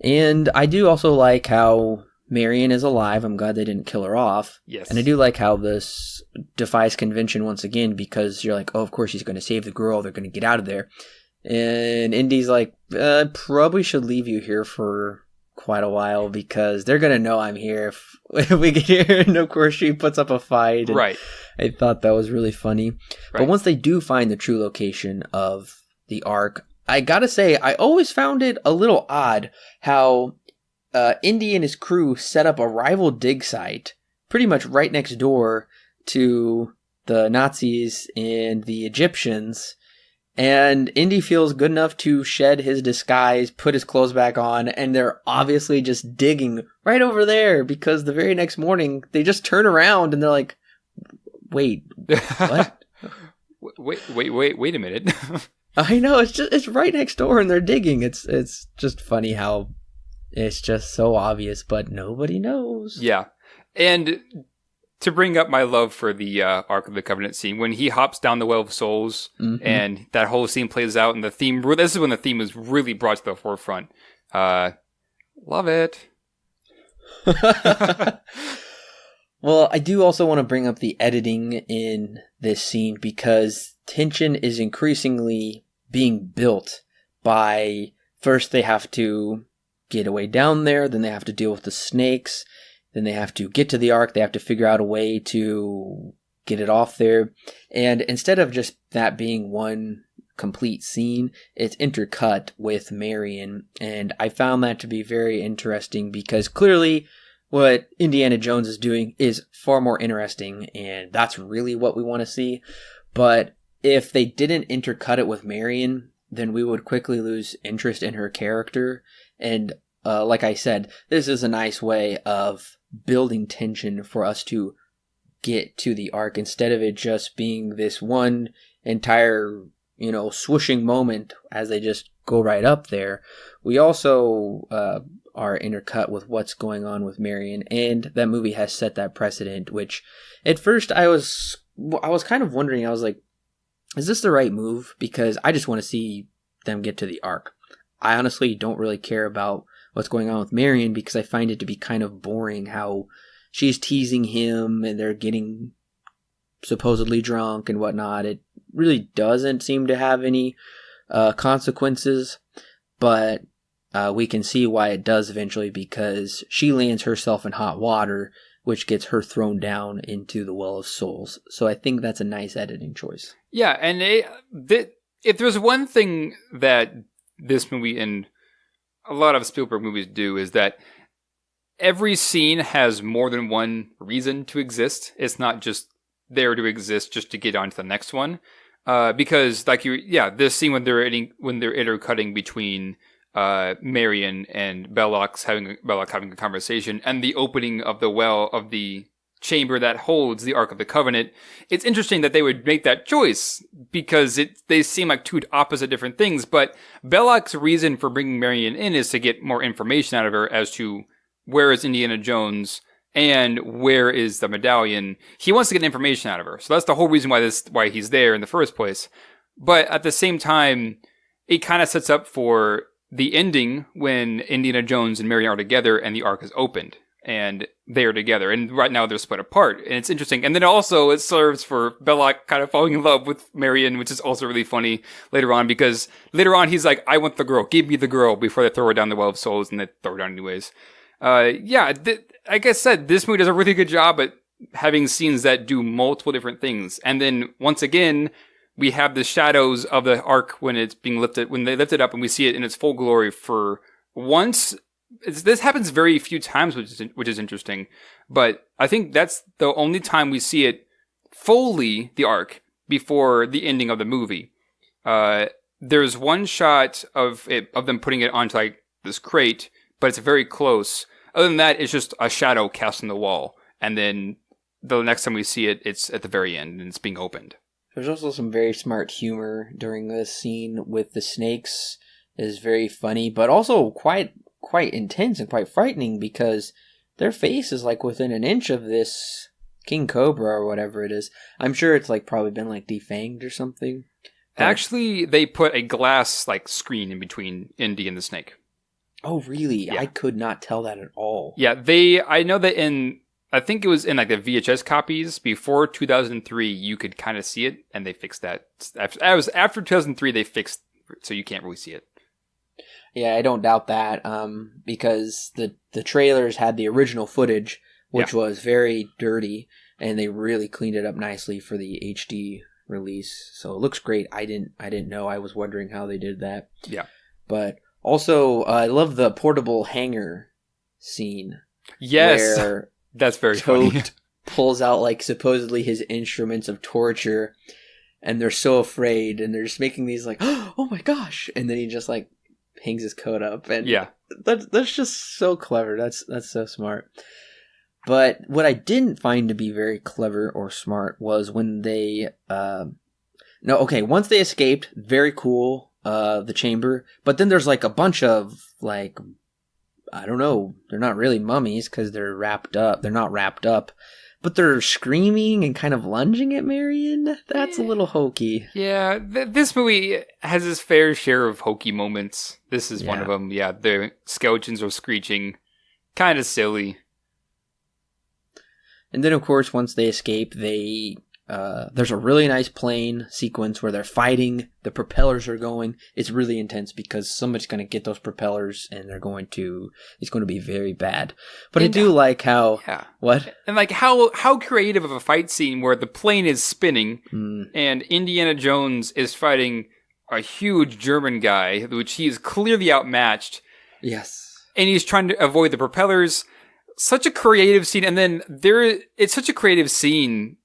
And I do also like how Marion is alive. I'm glad they didn't kill her off. Yes. And I do like how this defies convention once again because you're like, oh, of course he's going to save the girl. They're going to get out of there. And Indy's like, probably should leave you here for quite a while because they're going to know I'm here if we get here. And of course she puts up a fight. Right. I thought that was really funny. Right. But once they do find the true location of the Ark, I gotta say, I always found it a little odd how Indy and his crew set up a rival dig site pretty much right next door to the Nazis and the Egyptians. And Indy feels good enough to shed his disguise, put his clothes back on, and they're obviously just digging right over there because the very next morning they just turn around and they're like, wait, what? wait a minute. I know, it's right next door and they're digging. It's just funny how it's just so obvious, but nobody knows. Yeah. And to bring up my love for the Ark of the Covenant scene, when he hops down the Well of Souls and that whole scene plays out, and the theme, this is when the theme is really brought to the forefront. Love it. Well, I do also want to bring up the editing in this scene, because tension is increasingly being built by, first they have to get away down there, then they have to deal with the snakes, then they have to get to the Ark, they have to figure out a way to get it off there. And instead of just that being one complete scene, it's intercut with Marion. And I found that to be very interesting, because clearly what Indiana Jones is doing is far more interesting, and that's really what we want to see. But if they didn't intercut it with Marion, then we would quickly lose interest in her character. And like I said, this is a nice way of building tension for us to get to the Ark, instead of it just being this one entire, swooshing moment as they just go right up there. We also are intercut with what's going on with Marion, and that movie has set that precedent, which at first I was kind of wondering, I was like, is this the right move? Because I just want to see them get to the Ark. I honestly don't really care about what's going on with Marion, because I find it to be kind of boring how she's teasing him and they're getting supposedly drunk and whatnot. It really doesn't seem to have any consequences, but we can see why it does eventually, because she lands herself in hot water, which gets her thrown down into the Well of Souls. So I think that's a nice editing choice. Yeah, and if there's one thing that this movie and a lot of Spielberg movies do, is that every scene has more than one reason to exist. It's not just there to exist just to get on to the next one. Because this scene when they're intercutting between Marion and Belloc having a conversation, and the opening of the well of the chamber that holds the Ark of the Covenant, it's interesting that they would make that choice, because they seem like two opposite different things. But Belloc's reason for bringing Marion in is to get more information out of her as to where is Indiana Jones and where is the medallion. He wants to get information out of her, so that's the whole reason why he's there in the first place. But at the same time, it kind of sets up for the ending when Indiana Jones and Marion are together and the Ark is opened and they are together. And right now they're split apart, and it's interesting. And then also it serves for Belloc kind of falling in love with Marion, which is also really funny later on, because later on he's like, I want the girl, give me the girl, before they throw her down the Well of Souls, and they throw her down anyways. Like I said, this movie does a really good job at having scenes that do multiple different things. And then once again, we have the shadows of the Ark when it's being lifted, when they lift it up and we see it in its full glory for once. This happens very few times, which is interesting. But I think that's the only time we see it fully, the Ark, before the ending of the movie. There's one shot of them putting it onto like this crate, but it's very close. Other than that, it's just a shadow cast on the wall. And then the next time we see it, it's at the very end and it's being opened. There's also some very smart humor during this scene with the snakes. It is very funny, but also quite intense and quite frightening, because their face is like within an inch of this King Cobra or whatever it is. I'm sure it's like probably been like defanged or something. Actually, they put a glass like screen in between Indy and the snake. Oh, really? Yeah. I could not tell that at all. Yeah, I know that I think it was in like the VHS copies before 2003, you could kind of see it, and they fixed that. After 2003, they fixed it, so you can't really see it. Yeah, I don't doubt that, because the trailers had the original footage, which was very dirty, and they really cleaned it up nicely for the HD release. So it looks great. I didn't know. I was wondering how they did that. Yeah. But also, I love the portable hangar scene. Yes, where that's very Toad funny. pulls out like supposedly his instruments of torture, and they're so afraid, and they're just making these like, oh my gosh, and then he just like hangs his coat up, and that's just so clever. That's so smart. But what I didn't find to be very clever or smart was when they once they escaped, very cool, the chamber, but then there's like a bunch of like I don't know, they're not really mummies because they're wrapped up. They're not wrapped up, but they're screaming and kind of lunging at Marion. That's a little hokey. Yeah, this movie has its fair share of hokey moments. This is one of them. Yeah, the skeletons are screeching. Kind of silly. And then, of course, once they escape, there's a really nice plane sequence where they're fighting. The propellers are going. It's really intense because somebody's going to get those propellers and it's going to be very bad. But and I do like how, what? And like how creative of a fight scene where the plane is spinning and Indiana Jones is fighting a huge German guy, which he is clearly outmatched. Yes. And he's trying to avoid the propellers. Such a creative scene. And then it's such a creative scene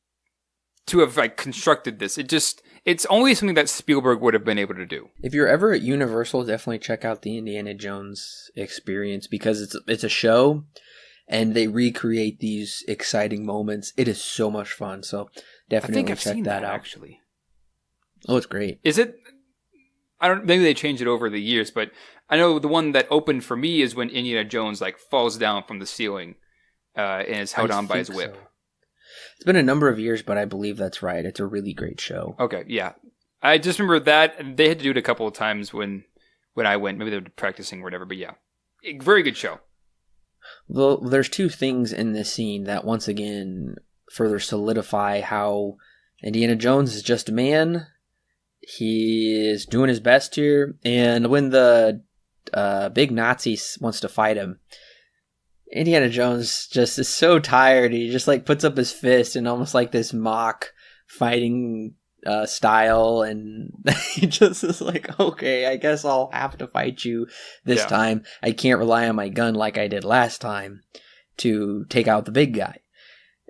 to have like constructed this. It's only something that Spielberg would have been able to do. If you're ever at Universal, definitely check out the Indiana Jones experience because it's a show and they recreate these exciting moments. It is so much fun. So definitely check that out. Actually. Oh, it's great. Is it? Maybe they changed it over the years, but I know the one that opened for me is when Indiana Jones like falls down from the ceiling and is held on by his whip. So. It's been a number of years, but I believe that's right. It's a really great show. Okay, yeah. I just remember that. They had to do it a couple of times when I went. Maybe they were practicing or whatever, but yeah. Very good show. Well, there's two things in this scene that once again further solidify how Indiana Jones is just a man. He is doing his best here. And when the big Nazi wants to fight him, Indiana Jones just is so tired. He just like puts up his fist in almost like this mock fighting style. And he just is like, okay, I guess I'll have to fight you this time. I can't rely on my gun like I did last time to take out the big guy.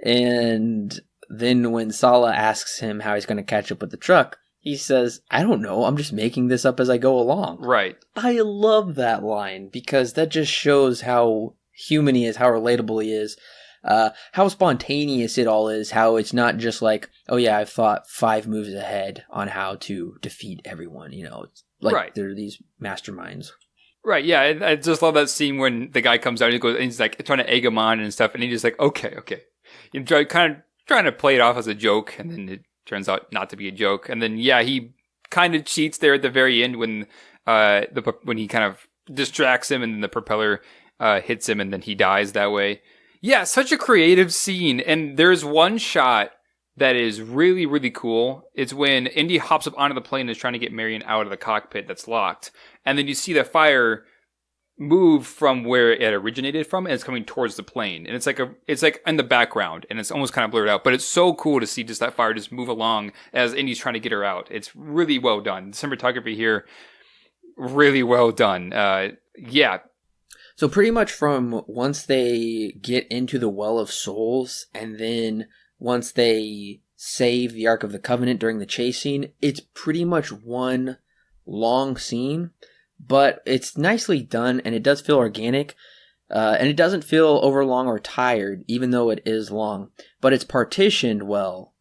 And then when Sala asks him how he's going to catch up with the truck, he says, I don't know. I'm just making this up as I go along. Right. I love that line because that just shows how human he is, how relatable he is, how spontaneous it all is, how it's not just like, oh yeah, I've thought 5 moves ahead on how to defeat everyone. You know, it's like There are these masterminds. Right, yeah. I just love that scene when the guy comes out and he goes, and he's like trying to egg him on and stuff, and he's just like, okay. You're kind of trying to play it off as a joke, and then it turns out not to be a joke. And then, yeah, he kind of cheats there at the very end when he kind of distracts him and then the propeller hits him and then he dies that way. Yeah, such a creative scene. And there's one shot that is really, really cool. It's when Indy hops up onto the plane and is trying to get Marion out of the cockpit that's locked. And then you see the fire move from where it originated from and it's coming towards the plane. And it's like in the background and it's almost kind of blurred out. But it's so cool to see just that fire just move along as Indy's trying to get her out. It's really well done. The cinematography here, really well done. Yeah. So pretty much from once they get into the Well of Souls and then once they save the Ark of the Covenant during the chase scene, it's pretty much one long scene, but it's nicely done and it does feel organic. And it doesn't feel overlong or tired, even though it is long, but it's partitioned well.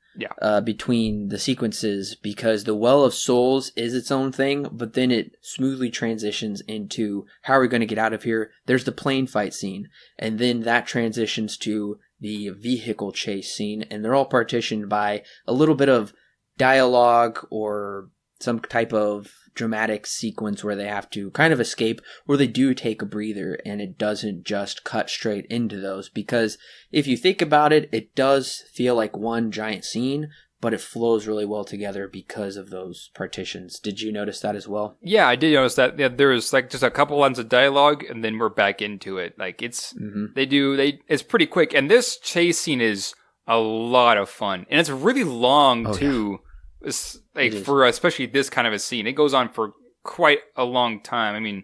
Between the sequences because the Well of Souls is its own thing, but then it smoothly transitions into how are we going to get out of here? There's the plane fight scene, and then that transitions to the vehicle chase scene, and they're all partitioned by a little bit of dialogue or some type of dramatic sequence where they have to kind of escape, where they do take a breather and it doesn't just cut straight into those. Because if you think about it, it does feel like one giant scene, but it flows really well together because of those partitions. Did you notice that as well? Yeah, I did notice that. Yeah, there was like just a couple lines of dialogue and then we're back into it. Like it's, it's pretty quick. And this chase scene is a lot of fun and it's really long too. Yeah. It's like for especially this kind of a scene, it goes on for quite a long time. I mean,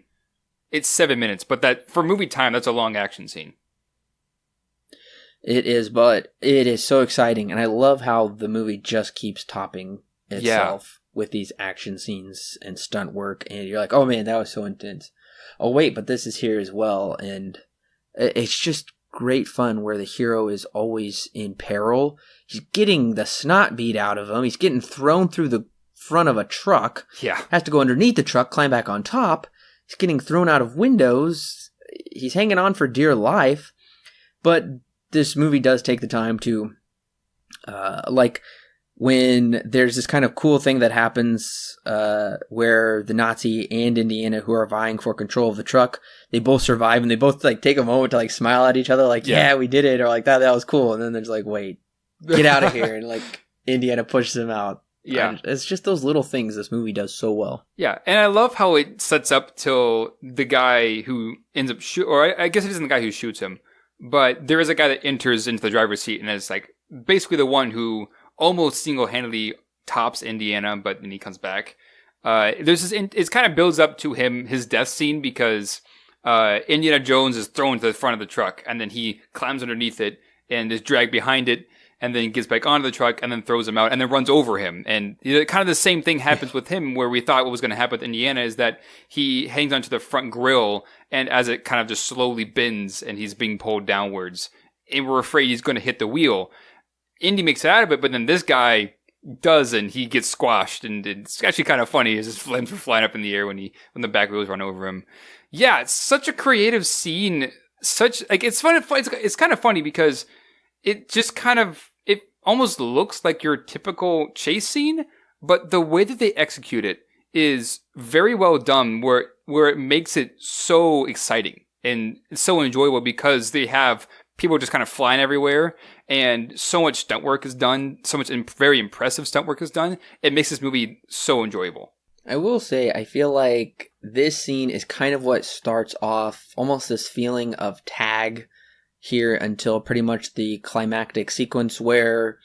it's 7 minutes, but that for movie time, that's a long action scene. It is, but it is so exciting, and I love how the movie just keeps topping itself with these action scenes and stunt work, and you're like, oh man, that was so intense. Oh wait, but this is here as well, and it's just great fun where the hero is always in peril. He's getting the snot beat out of him. He's getting thrown through the front of a truck. Yeah. Has to go underneath the truck, climb back on top. He's getting thrown out of windows. he's hanging on for dear life. But this movie does take the time to, like, when there's this kind of cool thing that happens where the Nazi and Indiana, who are vying for control of the truck, they both survive, and they both like take a moment to like smile at each other, like, yeah, we did it, or like, that was cool. And then there's like, wait, get out of here. And like Indiana pushes him out. Yeah. And it's just those little things this movie does so well. Yeah. And I love how it sets up till the guy who ends up or I guess it isn't the guy who shoots him, but there is a guy that enters into the driver's seat and is like basically the one who almost single-handedly tops Indiana, but then he comes back. There's this, it kind of builds up to his death scene because Indiana Jones is thrown to the front of the truck, and then he climbs underneath it and is dragged behind it, and then gets back onto the truck, and then throws him out, and then runs over him. And kind of the same thing happens with him, where we thought what was going to happen with Indiana is that he hangs onto the front grill, and as it kind of just slowly bends, and he's being pulled downwards, and we're afraid he's going to hit the wheel. Indy makes it out of it, but then this guy doesn't. He gets squashed, and it's actually kind of funny as his flames were flying up in the air when the back wheels run over him. Yeah, it's such a creative scene. It's fun. It's kind of funny because it just kind of, it almost looks like your typical chase scene, but the way that they execute it is very well done, where it makes it so exciting and so enjoyable because they have people just kind of flying everywhere, and so much stunt work is done, so much very impressive stunt work is done. It makes this movie so enjoyable. I will say, I feel like this scene is kind of what starts off almost this feeling of tag here until pretty much the climactic sequence where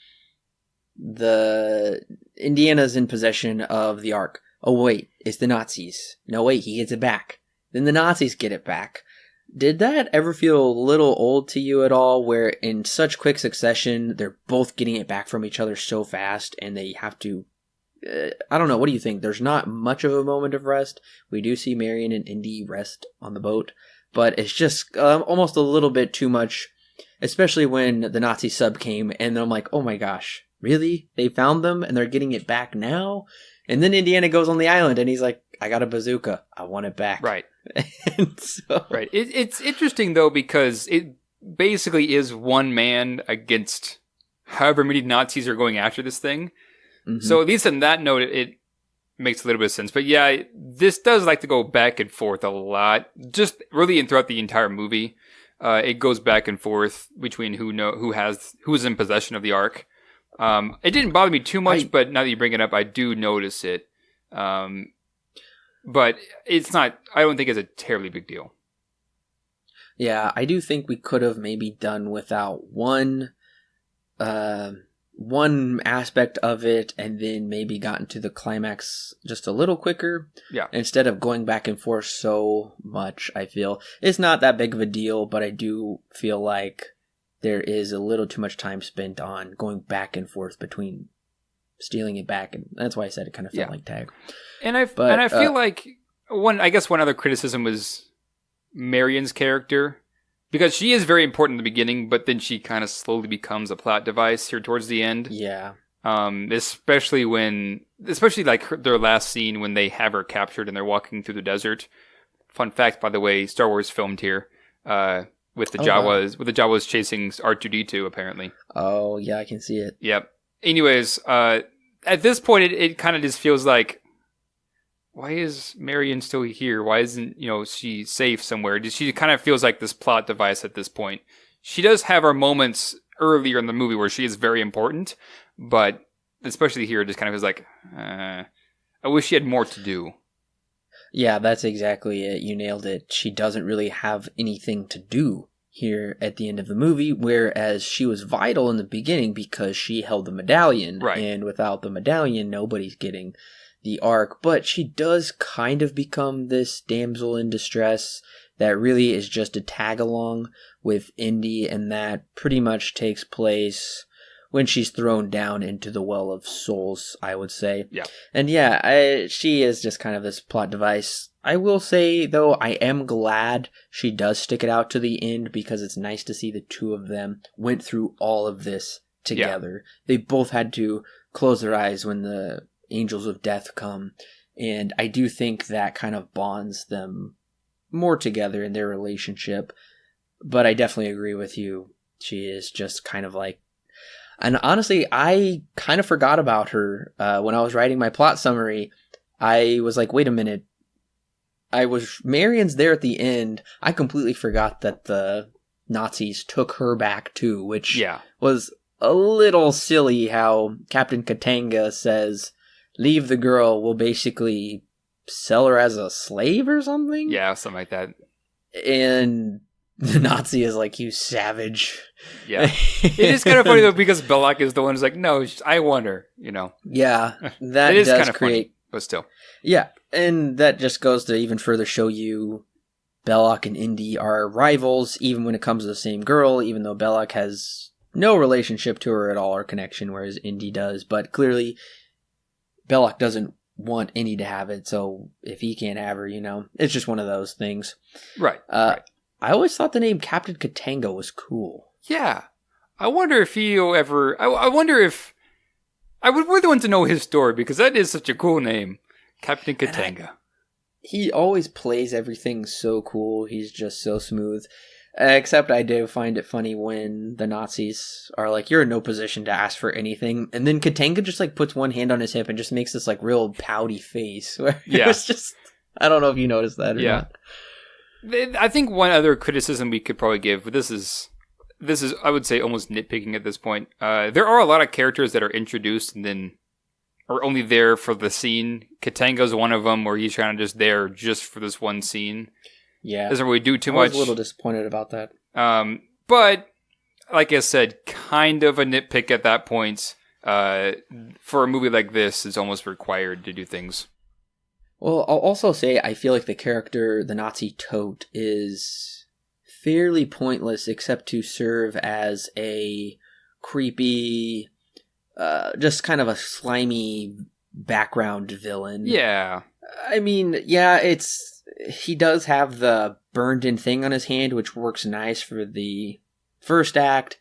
the Indiana's in possession of the Ark. Oh wait, it's the Nazis. No wait, he gets it back. Then the Nazis get it back. Did that ever feel a little old to you at all, where in such quick succession, they're both getting it back from each other so fast, and they have to, I don't know, what do you think? There's not much of a moment of rest. We do see Marion and Indy rest on the boat, but it's just almost a little bit too much, especially when the Nazi sub came, and then I'm like, oh my gosh, really? They found them, and they're getting it back now? And then Indiana goes on the island, and he's like, I got a bazooka. I want it back. Right. And so... Right. It's interesting, though, because it basically is one man against however many Nazis are going after this thing. Mm-hmm. So at least on that note, it makes a little bit of sense. But yeah, this does like to go back and forth a lot. Just really throughout the entire movie. It goes back and forth between who's in possession of the Ark. It didn't bother me too much, but now that you bring it up, I do notice it. But it's not, I don't think it's a terribly big deal. Yeah, I do think we could have maybe done without one aspect of it, and then maybe gotten to the climax just a little quicker. Yeah. Instead of going back and forth so much, I feel. It's not that big of a deal, but I do feel like there is a little too much time spent on going back and forth between stealing it back, and that's why I said it kind of felt like tag. And I feel like one other criticism was Marion's character, because she is very important in the beginning, but then she kind of slowly becomes a plot device here towards the end. Yeah. Especially like their last scene when they have her captured and they're walking through the desert. Fun fact, by the way, Star Wars filmed here. With the Jawas, with the Jawas chasing R2-D2, apparently. Oh yeah, I can see it. Yep. Anyways, at this point, it kind of just feels like, why is Marion still here? Why isn't she safe somewhere? She kind of feels like this plot device at this point. She does have her moments earlier in the movie where she is very important, but especially here, it just kind of feels like, I wish she had more to do. Yeah, that's exactly it. You nailed it. She doesn't really have anything to do here at the end of the movie, whereas she was vital in the beginning because she held the medallion. Right. And without the medallion, nobody's getting the Ark. But she does kind of become this damsel in distress that really is just a tag along with Indy, and that pretty much takes place when she's thrown down into the Well of Souls, I would say. Yeah. And yeah, she is just kind of this plot device. I will say, though, I am glad she does stick it out to the end, because it's nice to see the two of them went through all of this together. Yeah. They both had to close their eyes when the angels of death come, and I do think that kind of bonds them more together in their relationship. But I definitely agree with you. She is just kind of like, and honestly, I kind of forgot about her when I was writing my plot summary. I was like, wait a minute. Marion's there at the end. I completely forgot that the Nazis took her back too, which was a little silly how Captain Katanga says, leave the girl, we'll basically sell her as a slave or something? Yeah, something like that. And the Nazi is like, you savage. Yeah. It is kind of funny though, because Belloc is the one who's like, no, I want her, you know. Yeah, that it is does kind of create... funny, but still. Yeah, and that just goes to even further show you Belloc and Indy are rivals, even when it comes to the same girl, even though Belloc has no relationship to her at all or connection, whereas Indy does. But clearly, Belloc doesn't want Indy to have it, so if he can't have her, you know, it's just one of those things. Right. I always thought the name Captain Katanga was cool. Yeah. I wonder if he'll ever... I wonder if... we're the one to know his story, because that is such a cool name. Captain Katanga. He always plays everything so cool. He's just so smooth. Except I do find it funny when the Nazis are like, you're in no position to ask for anything. And then Katanga just like puts one hand on his hip and just makes this like real pouty face. Where it's just, I don't know if you noticed that or not. I think one other criticism we could probably give, this is I would say almost nitpicking at this point. There are a lot of characters that are introduced and then are only there for the scene. Katanga's one of them, where he's kind of just there just for this one scene. Yeah. Doesn't really do too much. I was a little disappointed about that. But, like I said, kind of a nitpick at that point. For a movie like this, it's almost required to do things. Well, I'll also say I feel like the character, the Nazi Tote, is fairly pointless except to serve as a creepy... just kind of a slimy background villain. Yeah. I mean, yeah, he does have the burned in thing on his hand, which works nice for the first act,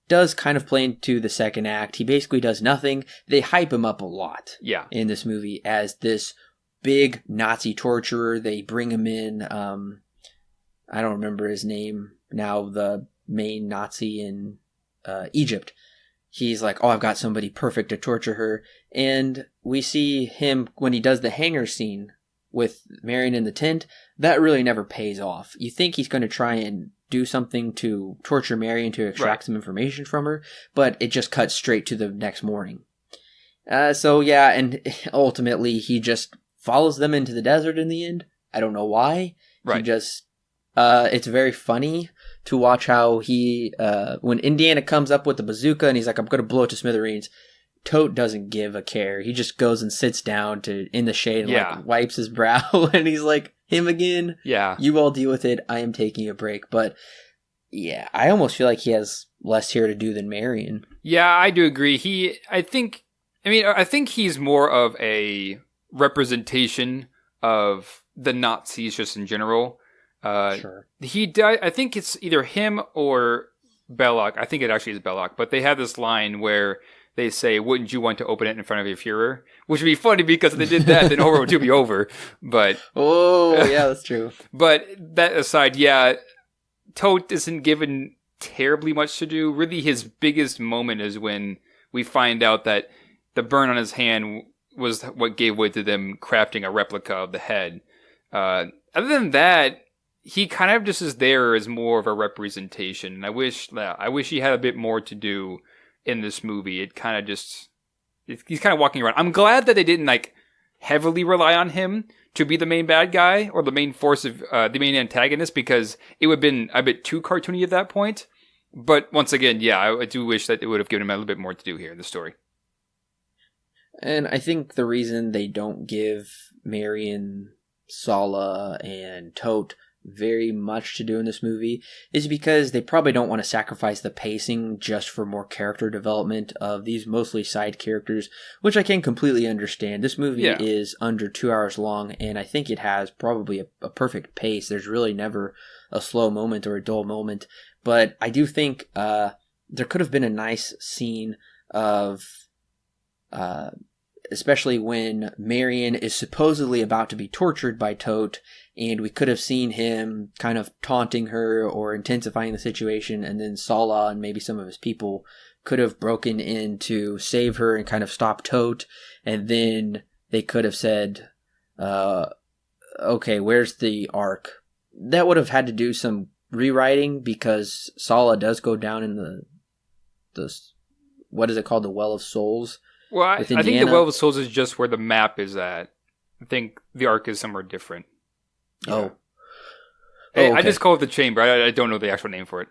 does kind of play into the second act. He basically does nothing. They hype him up a lot in this movie as this big Nazi torturer. They bring him in, I don't remember his name now, the main Nazi in Egypt. He's like, oh, I've got somebody perfect to torture her. And we see him when he does the hangar scene with Marion in the tent. That really never pays off. You think he's going to try and do something to torture Marion to extract some information from her, but it just cuts straight to the next morning. So yeah, and ultimately he just follows them into the desert in the end. I don't know why. He just... it's very funny to watch how he, when Indiana comes up with the bazooka and he's like, I'm going to blow it to smithereens, Tote doesn't give a care. He just goes and sits down in the shade and like wipes his brow and he's like, him again? Yeah. You all deal with it. I am taking a break. But yeah, I almost feel like he has less here to do than Marion. Yeah, I do agree. I think he's more of a representation of the Nazis just in general. Sure. I think it's either him or Belloc. I think it actually is Belloc, but they have this line where they say, wouldn't you want to open it in front of your Führer? Which would be funny because if they did that, then World War II would be over. But oh, yeah, that's true. But that aside, yeah, Tote isn't given terribly much to do. Really, his biggest moment is when we find out that the burn on his hand was what gave way to them crafting a replica of the head. Other than that, he kind of just is there as more of a representation. And I wish he had a bit more to do in this movie. It kind of just... he's kind of walking around. I'm glad that they didn't like heavily rely on him to be the main bad guy or the main force of the main antagonist, because it would have been a bit too cartoony at that point. But once again, yeah, I do wish that it would have given him a little bit more to do here in the story. And I think the reason they don't give Marion, Sala, and Tote very much to do in this movie is because they probably don't want to sacrifice the pacing just for more character development of these mostly side characters, which I can completely understand. This movie is under 2 hours long, and I think it has probably a perfect pace. There's really never a slow moment or a dull moment, but I do think there could have been a nice scene of especially when Marion is supposedly about to be tortured by Tote, and we could have seen him kind of taunting her or intensifying the situation, and then Sala and maybe some of his people could have broken in to save her and kind of stop Tote, and then they could have said, okay, where's the Ark? That would have had to do some rewriting, because Sala does go down in the what is it called, the Well of Souls. Well, I think the Well of Souls is just where the map is at. I think the Ark is somewhere different. Yeah. Oh. Hey, okay. I just call it the Chamber. I don't know the actual name for it.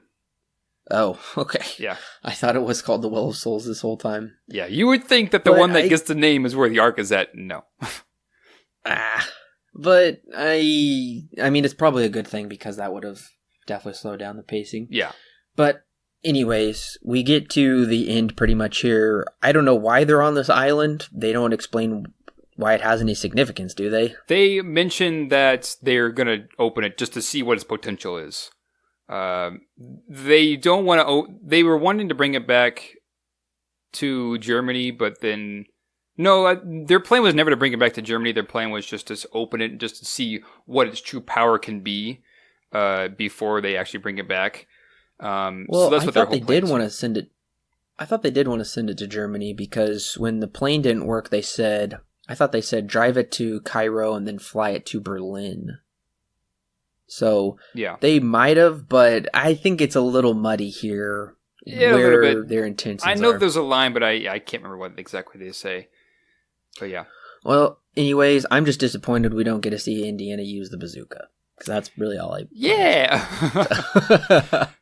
Oh, okay. Yeah. I thought it was called the Well of Souls this whole time. Yeah, you would think that the one that gets the name is where the Ark is at. No. But I mean, it's probably a good thing, because that would have definitely slowed down the pacing. Yeah. But anyways, we get to the end pretty much here. I don't know why they're on this island. They don't explain why it has any significance, do they? They mention that they're going to open it just to see what its potential is. They don't want to. They were wanting to bring it back to Germany, but then no. Their plan was never to bring it back to Germany. Their plan was just to open it, just to see what its true power can be, before they actually bring it back. Well, so that's what I thought they did want to send it. I thought they did want to send it to Germany, because when the plane didn't work, they said drive it to Cairo and then fly it to Berlin. So yeah, they might have, but I think it's a little muddy here, where their intentions are. I know there's a line, but I can't remember what exactly they say. But yeah. Well, anyways, I'm just disappointed we don't get to see Indiana use the bazooka, because that's really all I... Yeah!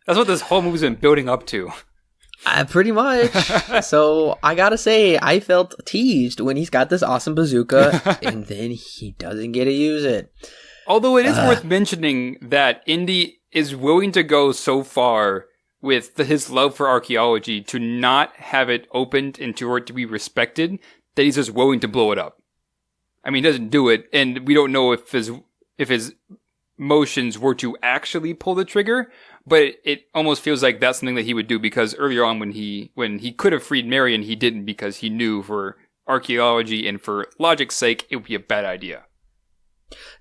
That's what this whole movie's been building up to. Pretty much. So, I gotta say, I felt teased when he's got this awesome bazooka, and then he doesn't get to use it. Although it is worth mentioning that Indy is willing to go so far with his love for archaeology to not have it opened and for it to be respected, that he's just willing to blow it up. I mean, he doesn't do it, and we don't know if his motions were to actually pull the trigger, but it almost feels like that's something that he would do, because earlier on when he could have freed Marion, he didn't, because he knew for archaeology and for logic's sake, it would be a bad idea.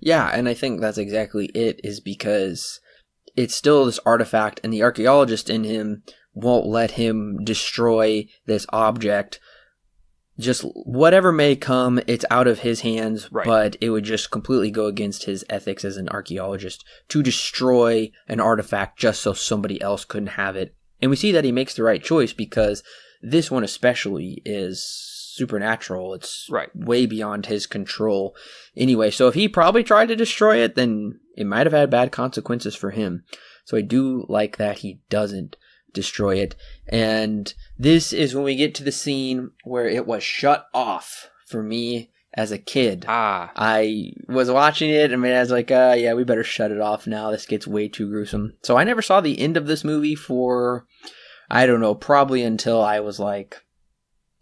Yeah, and I think that's exactly it, is because it's still this artifact, and the archaeologist in him won't let him destroy this object. Just whatever may come, it's out of his hands, right. But it would just completely go against his ethics as an archaeologist to destroy an artifact just so somebody else couldn't have it. And we see that he makes the right choice, because this one especially is supernatural. It's way beyond his control. Anyway, so if he probably tried to destroy it, then it might have had bad consequences for him. So I do like that he doesn't destroy it. And this is when we get to the scene where it was shut off for me as a kid. I was watching it, and I was like, yeah, we better shut it off now. This gets way too gruesome. So I never saw the end of this movie for, I don't know, probably until I was like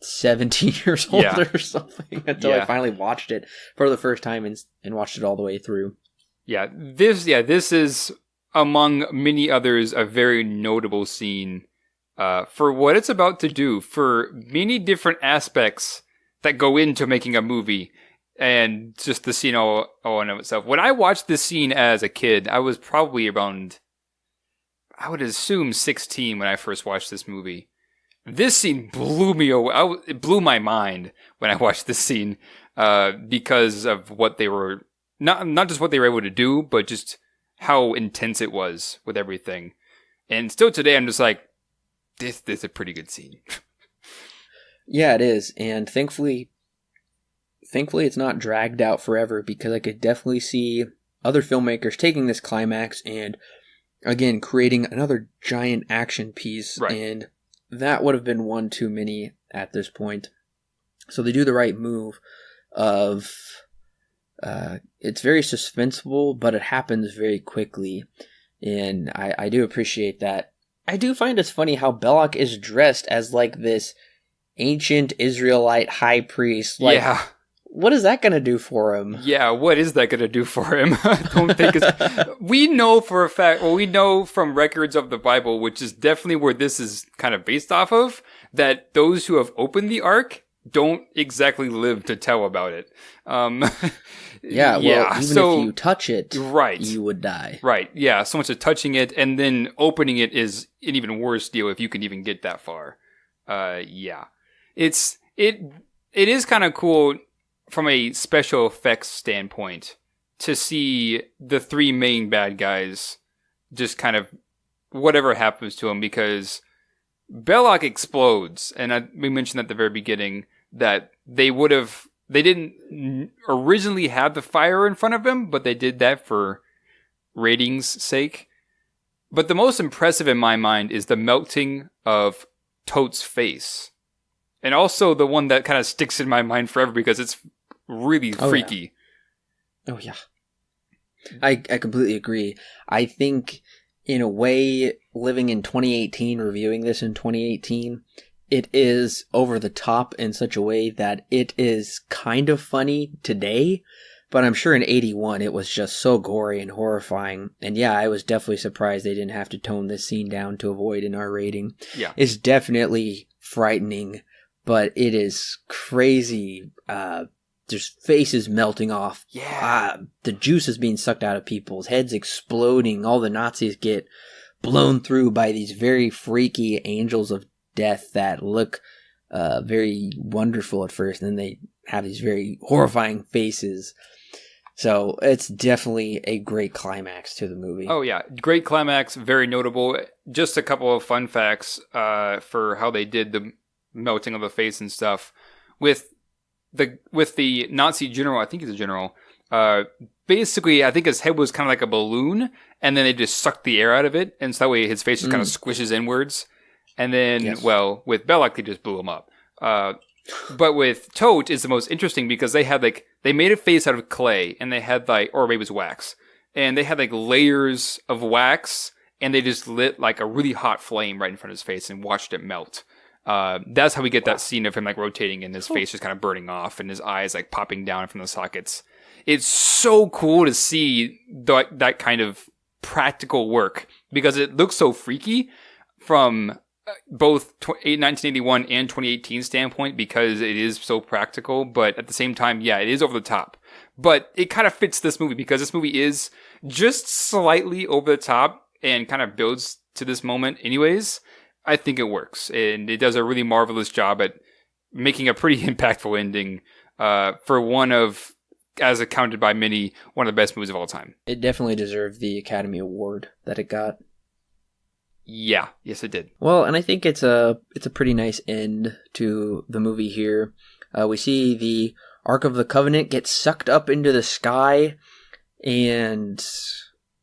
17 years old or something, until I finally watched it for the first time and watched it all the way through. This is, among many others, a very notable scene for what it's about to do, for many different aspects that go into making a movie, and just the scene all in of itself. When I watched this scene as a kid, I was probably around, I would assume 16 when I first watched this movie. This scene blew me away. It blew my mind when I watched this scene, because of what they were, not just what they were able to do, but just how intense it was with everything. And still today, I'm just like, this is a pretty good scene. Yeah, it is. And thankfully it's not dragged out forever, because I could definitely see other filmmakers taking this climax and, again, creating another giant action piece. Right. And that would have been one too many at this point. So they do the right move of... it's very suspenseful, but it happens very quickly, and I do appreciate that. I do find it's funny how Belloc is dressed as like this ancient Israelite high priest. Like, yeah. What is that going to do for him? Yeah, what is that going to do for him? I don't think it's... We know for a fact, we know from records of the Bible, which is definitely where this is kind of based off of, that those who have opened the Ark don't exactly live to tell about it. Yeah, well, even if you touch it, right, you would die. Right, yeah. So much as touching it and then opening it is an even worse deal if you can even get that far. Yeah. It is kind of cool from a special effects standpoint to see the three main bad guys just kind of whatever happens to them, because Belloc explodes, and we mentioned at the very beginning that they didn't originally have the fire in front of him, but they did that for ratings' sake. But the most impressive in my mind is the melting of Toad's face. And also the one that kind of sticks in my mind forever because it's really freaky. Yeah. Oh, yeah. I completely agree. I think, in a way, living in 2018, reviewing this in 2018, it is over the top in such a way that it is kind of funny today, but I'm sure in 81 it was just so gory and horrifying. And yeah, I was definitely surprised they didn't have to tone this scene down to avoid an R rating. Yeah. It's definitely frightening, but it is crazy. There's faces melting off. Yeah. The juice is being sucked out of people's heads, exploding. All the Nazis get blown through by these very freaky angels of death that look very wonderful at first, and then they have these very horrifying faces. So it's definitely a great climax to the movie. Oh yeah, great climax, very notable. Just a couple of fun facts for how they did the melting of the face and stuff. With the Nazi general, I think he's a general, basically I think his head was kind of like a balloon, and then they just sucked the air out of it, and so that way his face just kind of squishes inwards. And then, well, with Belloc, they just blew him up. But with Tote, it's the most interesting because they made a face out of clay, and they had or maybe it was wax, and they had layers of wax, and they just lit a really hot flame right in front of his face and watched it melt. That's how we get that scene of him rotating and his face just kind of burning off and his eyes popping down from the sockets. It's so cool to see that kind of practical work because it looks so freaky from both 1981 and 2018 standpoint because it is so practical, but at the same time, yeah, it is over the top. But it kind of fits this movie because this movie is just slightly over the top and kind of builds to this moment anyways. I think it works, and it does a really marvelous job at making a pretty impactful ending for one of, as accounted by many, one of the best movies of all time. It definitely deserved the Academy Award that it got. Yeah, yes it did. Well, and I think it's a pretty nice end to the movie here. We see the Ark of the Covenant get sucked up into the sky, and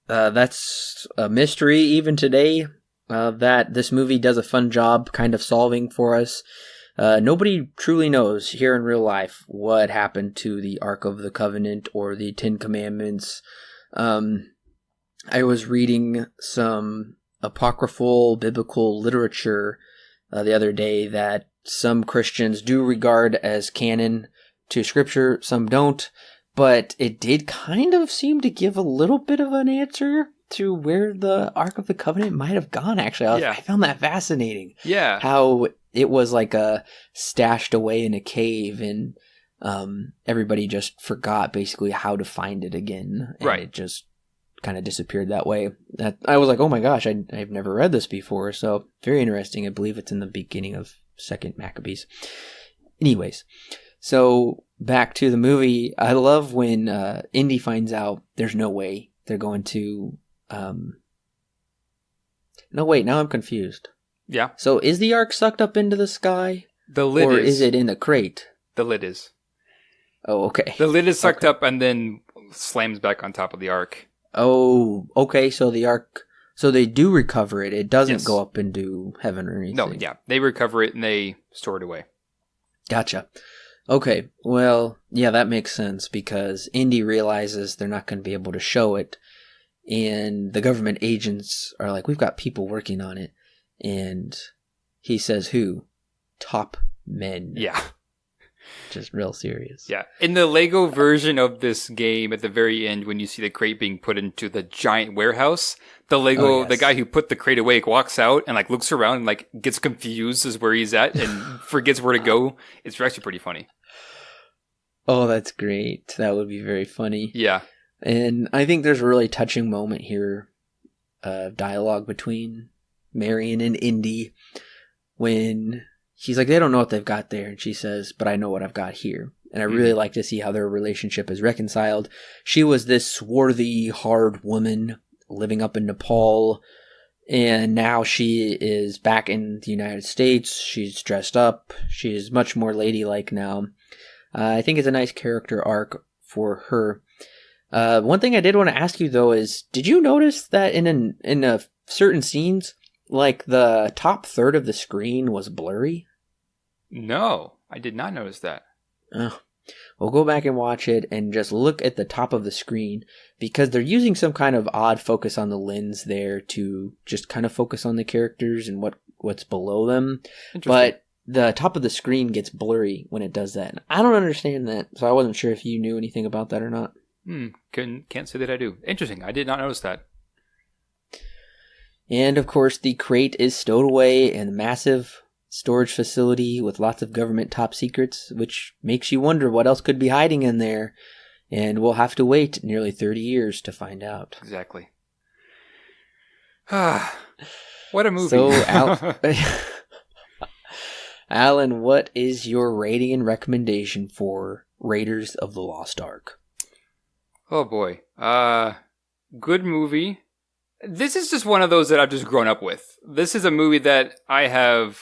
that's a mystery even today. That this movie does a fun job kind of solving for us. Nobody truly knows here in real life what happened to the Ark of the Covenant or the Ten Commandments. I was reading some apocryphal biblical literature the other day that some Christians do regard as canon to Scripture, some don't, but it did kind of seem to give a little bit of an answer to where the Ark of the Covenant might have gone, actually. I found that fascinating. Yeah. How it was stashed away in a cave, and everybody just forgot basically how to find it again. And right. It just kind of disappeared that way. I was like, oh my gosh, I've never read this before. So very interesting. I believe it's in the beginning of 2nd Maccabees. Anyways, so back to the movie. I love when Indy finds out there's no way they're going to... No, wait, now I'm confused. Yeah. So is the Ark sucked up into the sky? The lid or is it in the crate? The lid is. Oh, okay. The lid is sucked up and then slams back on top of the Ark. Oh, okay. So the Ark... So they do recover it. It doesn't go up into heaven or anything. No, yeah. They recover it and they store it away. Gotcha. Okay. Well, yeah, that makes sense because Indy realizes they're not going to be able to show it. And the government agents are like, we've got people working on it. And he says, who? Top men. Yeah. just real serious. Yeah. In the Lego version of this game, at the very end, when you see the crate being put into the giant warehouse, the guy who put the crate away walks out and like looks around and like gets confused as where he's at and forgets where to go. It's actually pretty funny. Oh, that's great. That would be very funny. Yeah. And I think there's a really touching moment here of dialogue between Marion and Indy when she's like, they don't know what they've got there. And she says, but I know what I've got here. And I really like to see how their relationship is reconciled. She was this swarthy, hard woman living up in Nepal. And now she is back in the United States. She's dressed up. She's much more ladylike now. I think it's a nice character arc for her. One thing I did want to ask you, though, is did you notice that in certain scenes, like the top third of the screen was blurry? No, I did not notice that. Oh. Well, go back and watch it and just look at the top of the screen because they're using some kind of odd focus on the lens there to just kind of focus on the characters and what's below them. But the top of the screen gets blurry when it does that. And I don't understand that, so I wasn't sure if you knew anything about that or not. Can't say that I do. Interesting. I did not notice that. And, of course, the crate is stowed away in a massive storage facility with lots of government top secrets, which makes you wonder what else could be hiding in there. And we'll have to wait nearly 30 years to find out. Exactly. What a movie. So, Alan, what is your rating and recommendation for Raiders of the Lost Ark? Oh, boy. Good movie. This is just one of those that I've just grown up with. This is a movie that I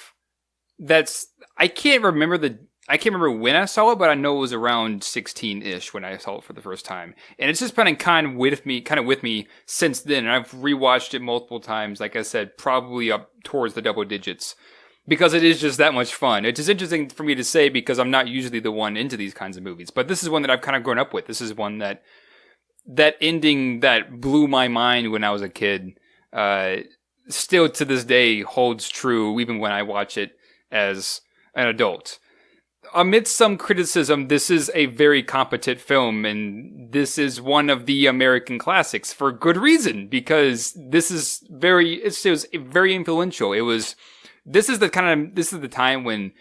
can't remember when I saw it, but I know it was around 16-ish when I saw it for the first time. And it's just been kind of with me since then. And I've rewatched it multiple times, like I said, probably up towards the double digits. Because it is just that much fun. It's just interesting for me to say because I'm not usually the one into these kinds of movies. But this is one that I've kind of grown up with. This is one that ending that blew my mind when I was a kid, still to this day holds true even when I watch it as an adult. Amidst some criticism, this is a very competent film, and this is one of the American classics for good reason, because this is very influential. This is the time when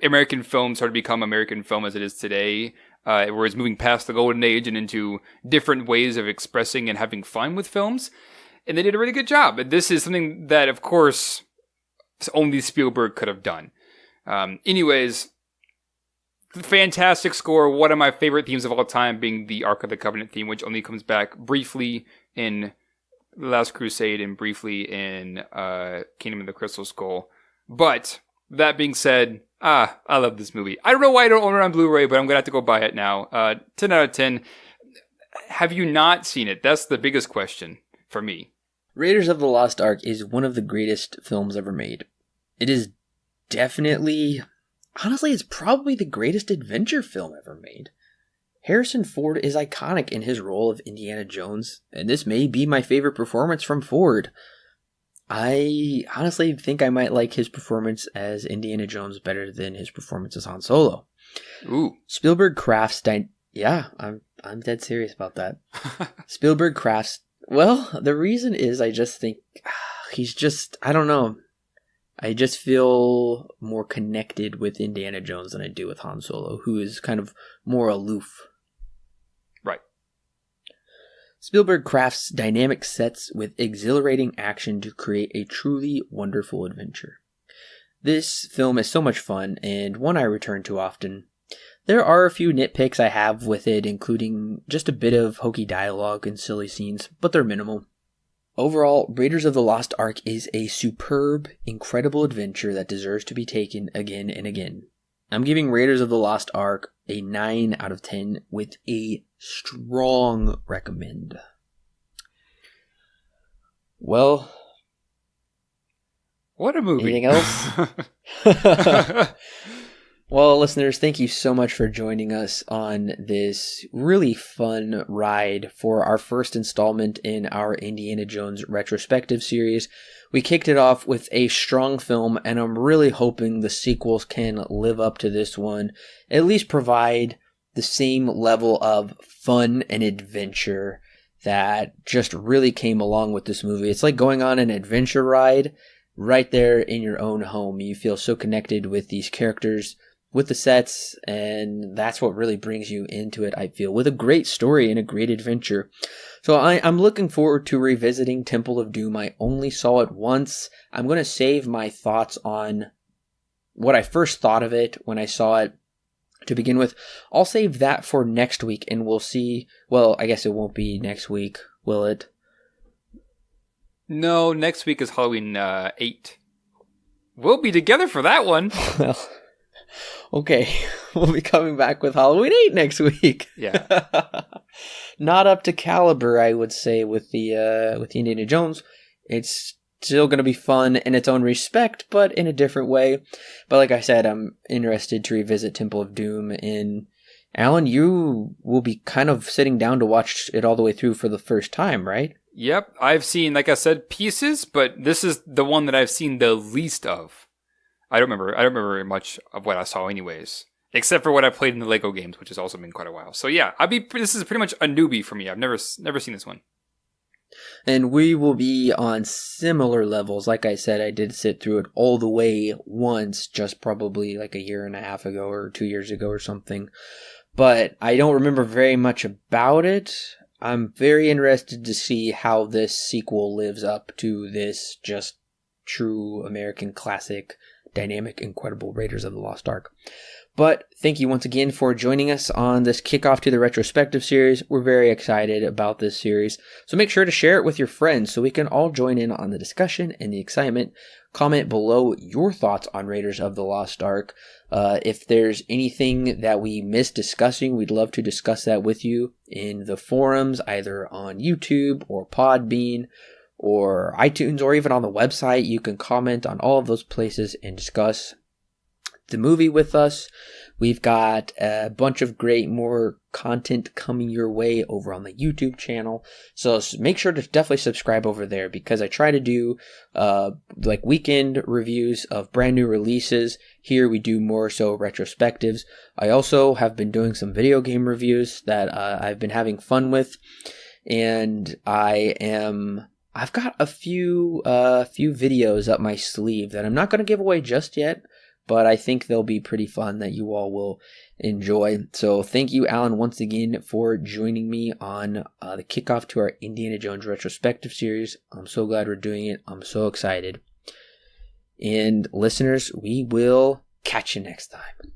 American film started to become American film as it is today, where it's moving past the golden age and into different ways of expressing and having fun with films. And they did a really good job. And this is something that, of course, only Spielberg could have done. Anyways, fantastic score. One of my favorite themes of all time being the Ark of the Covenant theme, which only comes back briefly in The Last Crusade and briefly in Kingdom of the Crystal Skull. But that being said, I love this movie. I don't know why I don't own it on Blu-ray, but I'm going to have to go buy it now. 10 out of 10. Have you not seen it? That's the biggest question for me. Raiders of the Lost Ark is one of the greatest films ever made. It is definitely, honestly, it's probably the greatest adventure film ever made. Harrison Ford is iconic in his role of Indiana Jones, and this may be my favorite performance from Ford. I honestly think I might like his performance as Indiana Jones better than his performance as Han Solo. Ooh. Spielberg crafts yeah, I'm dead serious about that. Spielberg crafts, well, the reason is I just think I don't know. I just feel more connected with Indiana Jones than I do with Han Solo, who is kind of more aloof. Right. Spielberg crafts dynamic sets with exhilarating action to create a truly wonderful adventure. This film is so much fun, and one I return to often. There are a few nitpicks I have with it, including just a bit of hokey dialogue and silly scenes, but they're minimal. Overall, Raiders of the Lost Ark is a superb, incredible adventure that deserves to be taken again and again. I'm giving Raiders of the Lost Ark a 9 out of 10 with a strong recommend. Well, what a movie. Anything else? Well, listeners, thank you so much for joining us on this really fun ride for our first installment in our Indiana Jones retrospective series. We kicked it off with a strong film, and I'm really hoping the sequels can live up to this one, at least provide the same level of fun and adventure that just really came along with this movie. It's like going on an adventure ride right there in your own home. You feel so connected with these characters, with the sets, and that's what really brings you into it, I feel, with a great story and a great adventure. So I'm looking forward to revisiting Temple of Doom. I only saw it once. I'm going to save my thoughts on what I first thought of it when I saw it to begin with. I'll save that for next week, and we'll see. Well, I guess it won't be next week, will it? No, next week is Halloween 8. We'll be together for that one. Well, okay, we'll be coming back with Halloween 8 next week. Yeah. Not up to caliber, I would say, with the Indiana Jones. It's still going to be fun in its own respect, but in a different way. But like I said, I'm interested to revisit Temple of Doom. And Alan, you will be kind of sitting down to watch it all the way through for the first time, right? Yep, I've seen, like I said, pieces, but this is the one that I've seen the least of. I don't remember much of what I saw anyways, except for what I played in the Lego games, which has also been quite a while. So yeah, this is pretty much a newbie for me. I've never seen this one. And we will be on similar levels. Like I said, I did sit through it all the way once, just probably like a year and a half ago or 2 years ago or something. But I don't remember very much about it. I'm very interested to see how this sequel lives up to this just true American classic, dynamic, incredible Raiders of the Lost Ark. But thank you once again for joining us on this kickoff to the retrospective series. We're very excited about this series. So make sure to share it with your friends so we can all join in on the discussion and the excitement. Comment below your thoughts on Raiders of the Lost Ark. If there's anything that we missed discussing, we'd love to discuss that with you in the forums, either on YouTube or Podbean or iTunes, or even on the website. You can comment on all of those places and discuss the movie with us. We've got a bunch of great more content coming your way over on the YouTube channel. So make sure to definitely subscribe over there, because I try to do like weekend reviews of brand new releases. Here we do more so retrospectives. I also have been doing some video game reviews that I've been having fun with. And I've got a few videos up my sleeve that I'm not going to give away just yet, but I think they'll be pretty fun that you all will enjoy. So thank you, Alan, once again for joining me on the kickoff to our Indiana Jones retrospective series. I'm so glad we're doing it. I'm so excited. And listeners, we will catch you next time.